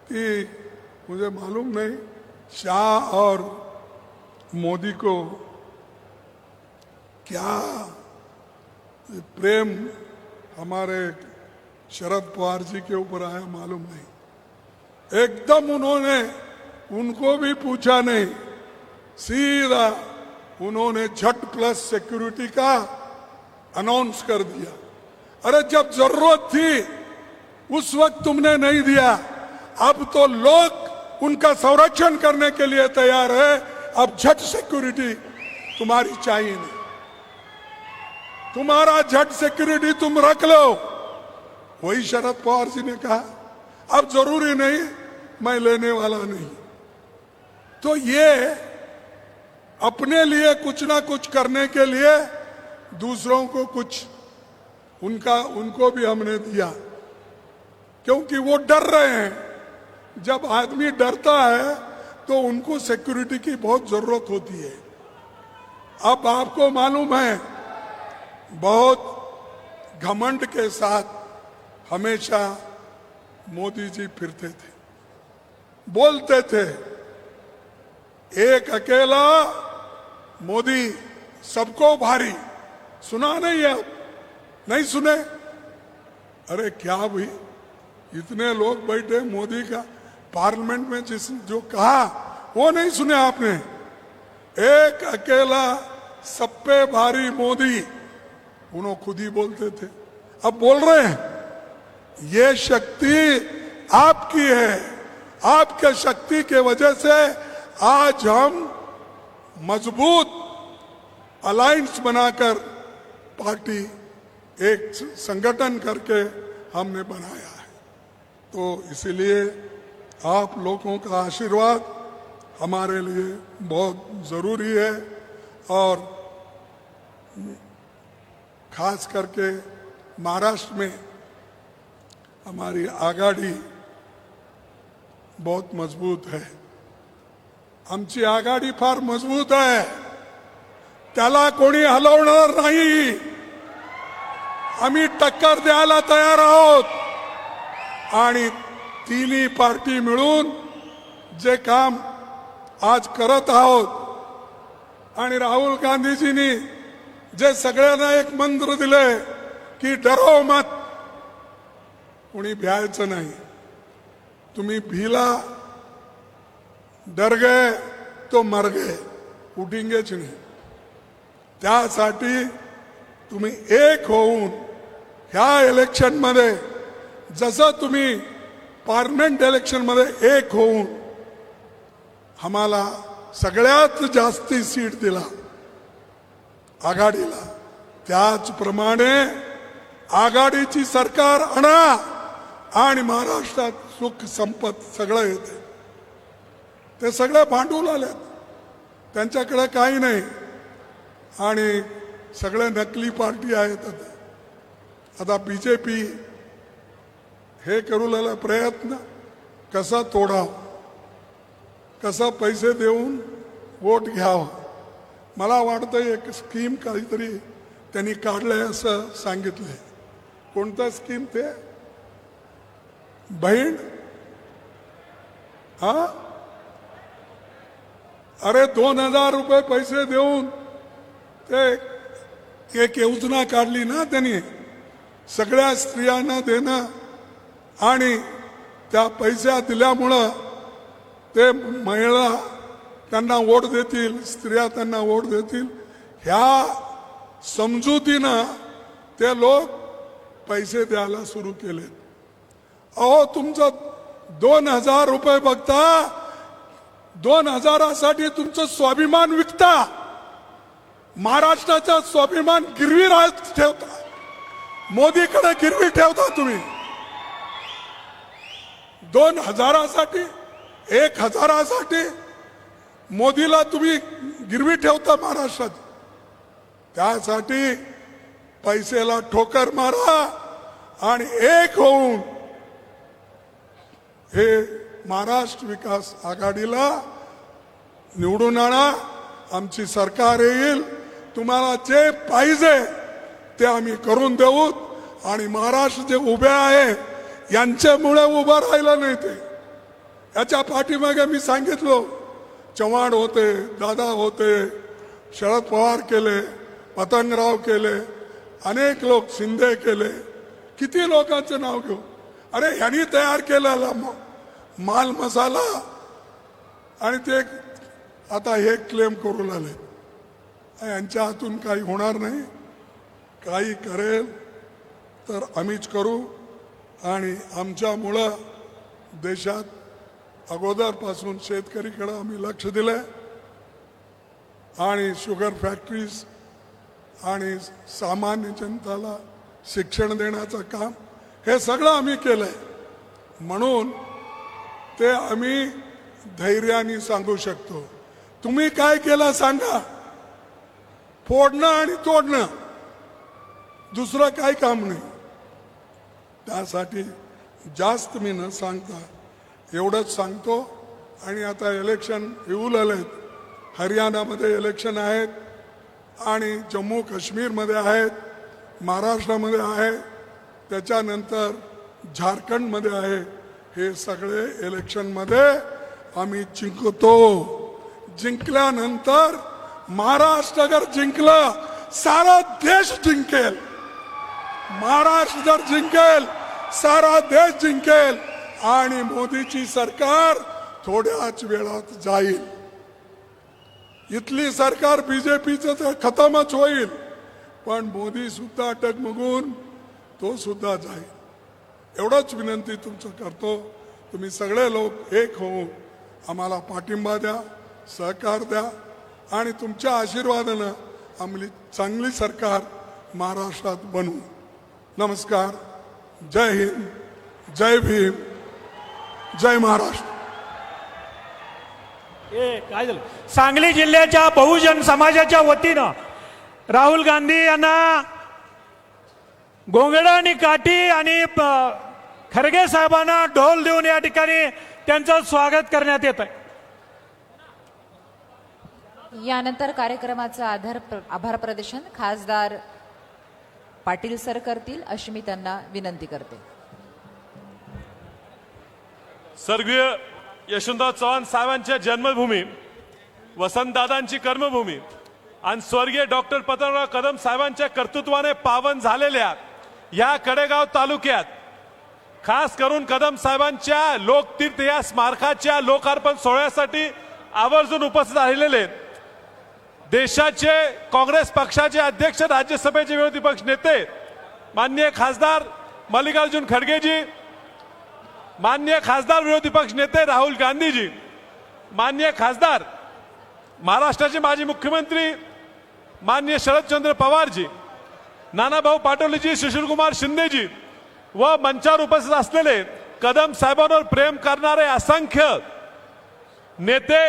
कि मुझे मालूम नहीं शाह और मोदी को क्या प्रेम हमारे शरद पवार जी के ऊपर आया मालूम नहीं। एकदम उन्होंने उनको भी पूछा नहीं, सीधा उन्होंने झट प्लस सिक्योरिटी का अनाउंस कर दिया। अरे जब जरूरत थी उस वक्त तुमने नहीं दिया, अब तो लोग उनका संरक्षण करने के लिए तैयार है, अब झट सिक्योरिटी तुम्हारी चाहिए नहीं, तुम्हारा झट सिक्योरिटी तुम रख लो। वही शरद पवार जी ने कहा अब जरूरी नहीं, मैं लेने वाला नहीं। तो ये अपने लिए कुछ ना कुछ करने के लिए दूसरों को कुछ उनको भी हमने दिया, क्योंकि वो डर रहे हैं। जब आदमी डरता है तो उनको सिक्योरिटी की बहुत जरूरत होती है। अब आपको मालूम है बहुत घमंड के साथ हमेशा मोदी जी फिरते थे, बोलते थे एक अकेला मोदी सबको भारी। सुना नहीं है? नहीं सुने? अरे क्या भाई, इतने लोग बैठे मोदी का पार्लियामेंट में जो कहा वो नहीं सुने आपने? एक अकेला सब पे भारी मोदी, उन्होंने खुद ही बोलते थे, अब बोल रहे हैं। ये शक्ति आपकी है, आपके शक्ति के वजह से आज हम मजबूत अलायंस बनाकर पार्टी एक संगठन करके हमने बनाया है। तो इसलिए आप लोगों का आशीर्वाद हमारे लिए बहुत जरूरी है, और खास करके महाराष्ट्र में हमारी आघाडी बहुत मजबूत है। आमची आघाडी फार मजबूत आहे, त्याला कोणी हलवणार नाही। आम्ही टक्कर द्यायला तयार आहोत आणि तिन्ही पार्टी मिळून जे काम आज करत आहोत आणि राहुल गांधीजींनी जे सगळ्यांना एक मंत्र दिले की डरो मत, कोणी भ्यायचं नाही। तुम्ही भीला, डर गए तो मर गए, उठेंगेच नाही। त्यासाठी तुम्ही एक होऊन ह्या इलेक्शन मध्ये जसं तुम्ही पार्लमेंट इलेक्शन मध्ये एक होऊन आम्हाला सगळ्यात जास्ती सीट दिला आघाडीला, त्याचप्रमाणे आघाडीची सरकार आणा आणि महाराष्ट्रात सुख संपत सगळं येते। ते सगळे भांडून आलेत, त्यांच्याकडे काही नाही आणि सगळे नकली पार्टी आहेत। आता बीजेपी हे करू लागला प्रयत्न कसा तोडाव, कसा पैसे देऊन वोट घ्यावं। मला वाटतं एक स्कीम काहीतरी त्यांनी काढलंय असं सांगितलंय। कोणता स्कीम ते? बहीण? हा, अरे 2000 रुपये पैसे देऊन ते एक योजना काढली ना त्यांनी, सगळ्या स्त्रियांना देणं, आणि त्या पैसा दिल्यामुळं ते महिला त्यांना वोट देतील, स्त्रिया त्यांना वोट देतील, ह्या समजुतीनं ते लोक पैसे द्यायला सुरू केले। अहो तुमचं 2000 रुपये बघता, 2000साठी तुमचं स्वाभिमान विकता, महाराष्ट्राचा स्वाभिमान गिरवी ठेवता, मोदीकडे गिरवी ठेवता तुम्ही। 2000साठी 1000साठी मोदीला तुम्ही गिरवी ठेवता महाराष्ट्रात। त्यासाठी पैसेला ठोकर मारा आणि एक होऊन हे महाराष्ट्र विकास आघाडीला निवडून आणा. आमची सरकार येईल. तुम्हाला जे पाहिजे ते आम्ही करून देऊ. आणि महाराष्ट्र जे उभे आहे यांच्यामुळे उभं राहिलं नाही. ते याच्या पाठीमागे मी सांगितलं, चव्हाण होते, दादा होते, शरद पवार केले, पतंगराव केले, अनेक लोक शिंदे केले, किती लोकांचं नाव घेऊ. अरे यांनी तयार केलेला माल मसाला आणि ते आता हे क्लेम करू लागले. यांच्या हातून काही होणार नाही. काही करेल तर आम्हीच करू. आणि आमच्यामुळं देशात अगोदरपासून शेतकरीकडे आम्ही लक्ष दिलंय. आणि शुगर फॅक्टरीज आणि सामान्य जनताला शिक्षण देण्याचं काम हे सगळं आम्ही केलंय. म्हणून ते आम्ही धैर्याने सांगू शकतो. तुम्ही काय केलं सांगा. फोडणं आणि तोडणं, दुसरं काही काम नाही. त्यासाठी जास्त मी न सांगता एवढंच सांगतो. आणि आता इलेक्शन येऊ लागलेत. हरियाणामध्ये इलेक्शन आहेत आणि जम्मू काश्मीरमध्ये आहेत, महाराष्ट्रामध्ये आहे, त्याच्यानंतर झारखंडमध्ये आहे. हे सगळे इलेक्शनमध्ये आम्ही जिंकतो. जिंकल्यानंतर महाराष्ट्र अगर जिंकलं सारा देश जिंकेल. महाराष्ट्र जर जिंकेल सारा देश जिंकेल. आणि मोदीची सरकार थोड्याच वेळात जाईल. इथली सरकार बीजेपीचं तर खतमच होईल, पण मोदी सुद्धा टगमगून तो सुद्धा जाईल. एवढंच विनंती तुमचं करतो. तुम्ही सगळे लोक एक होऊन आम्हाला पाठिंबा द्या, सहकार द्या. आणि तुमच्या आशीर्वादानं आम्ही चांगली सरकार महाराष्ट्रात बनवू. नमस्कार. जय हिंद, जय भीम, जय महाराष्ट्र. काय झालं? सांगली जिल्ह्याच्या बहुजन समाजाच्या वतीनं राहुल गांधी यांना गोंगडा आणि काठी आणि खरगे साहेबांना ढोल देऊन या ठिकाणी त्यांचं स्वागत करण्यात येत आहे. यानंतर कार्यक्रमाचं आभार प्रदर्शन खासदार पाटील सर करतील अशी मी त्यांना विनंती करते. स्वर्गीय यशवंतराव चव्हाण साहेबांच्या जन्मभूमी, वसंतदादांची कर्मभूमी आणि स्वर्गीय डॉक्टर पतंगराव कदम साहेबांच्या कर्तृत्वाने पावन झालेल्या या कडेगाव तालुक्यात खास करून कदम साहेबांच्या लोकतीर्थ या स्मारकाच्या लोकार्पण सोहळ्यासाठी आवर्जून उपस्थित राहिलेले देशाचे काँग्रेस पक्षाचे अध्यक्ष, राज्यसभेचे विरोधी पक्ष नेते माननीय खासदार मल्लिकार्जुन खड़गेजी, माननीय खासदार विरोधी पक्ष नेते राहुल गांधीजी, माननीय खासदार महाराष्ट्राचे माजी मुख्यमंत्री माननीय शरदचंद्र पवारजी, नानाभाऊ पाटोलेजी, सुशीलकुमार शिंदेजी व मंचावर उपस्थित असलेले कदम साहेबांवर प्रेम करणारे असंख्य नेते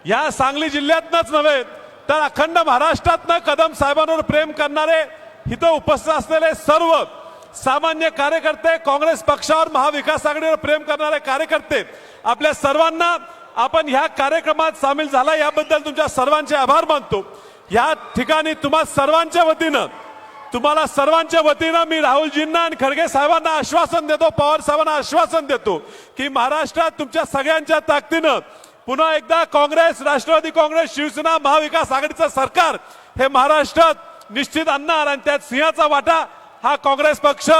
या सांगली जिल्ह्यातच नव्हे तर अखंड महाराष्ट्रातनं कदम साहेबांवर प्रेम करणारे इथं उपस्थित असलेले सर्व सामान्य कार्यकर्ते, काँग्रेस पक्षावर महाविकास आघाडीवर प्रेम करणारे कार्यकर्ते, आपल्या सर्वांना आपण ह्या कार्यक्रमात सामील झाला याबद्दल तुमच्या सर्वांचे आभार मानतो. या ठिकाणी तुम्हाला सर्वांच्या वतीनं मी राहुलजींना आणि खडगे साहेबांना आश्वासन देतो, पवार साहेबांना आश्वासन देतो की महाराष्ट्रात तुमच्या सगळ्यांच्या ताकदीनं पुन्हा एकदा काँग्रेस, राष्ट्रवादी काँग्रेस, शिवसेना, महाविकास आघाडीचं सरकार हे महाराष्ट्रात निश्चित आणणार. आणि त्यात सिंहाचा वाटा हा काँग्रेस पक्ष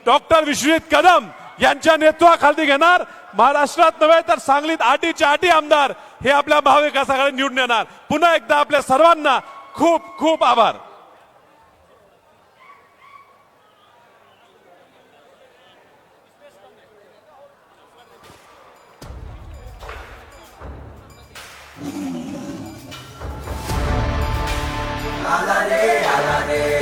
डॉक्टर विश्वजित कदम यांच्या नेतृत्वाखाली घेणार. महाराष्ट्रात नव्हे तर सांगलीत 8च्या 8 आमदार हे आपल्या महाविकास आघाडी निवडून येणार. पुन्हा एकदा आपल्या सर्वांना खूप खूप आभार. आला रे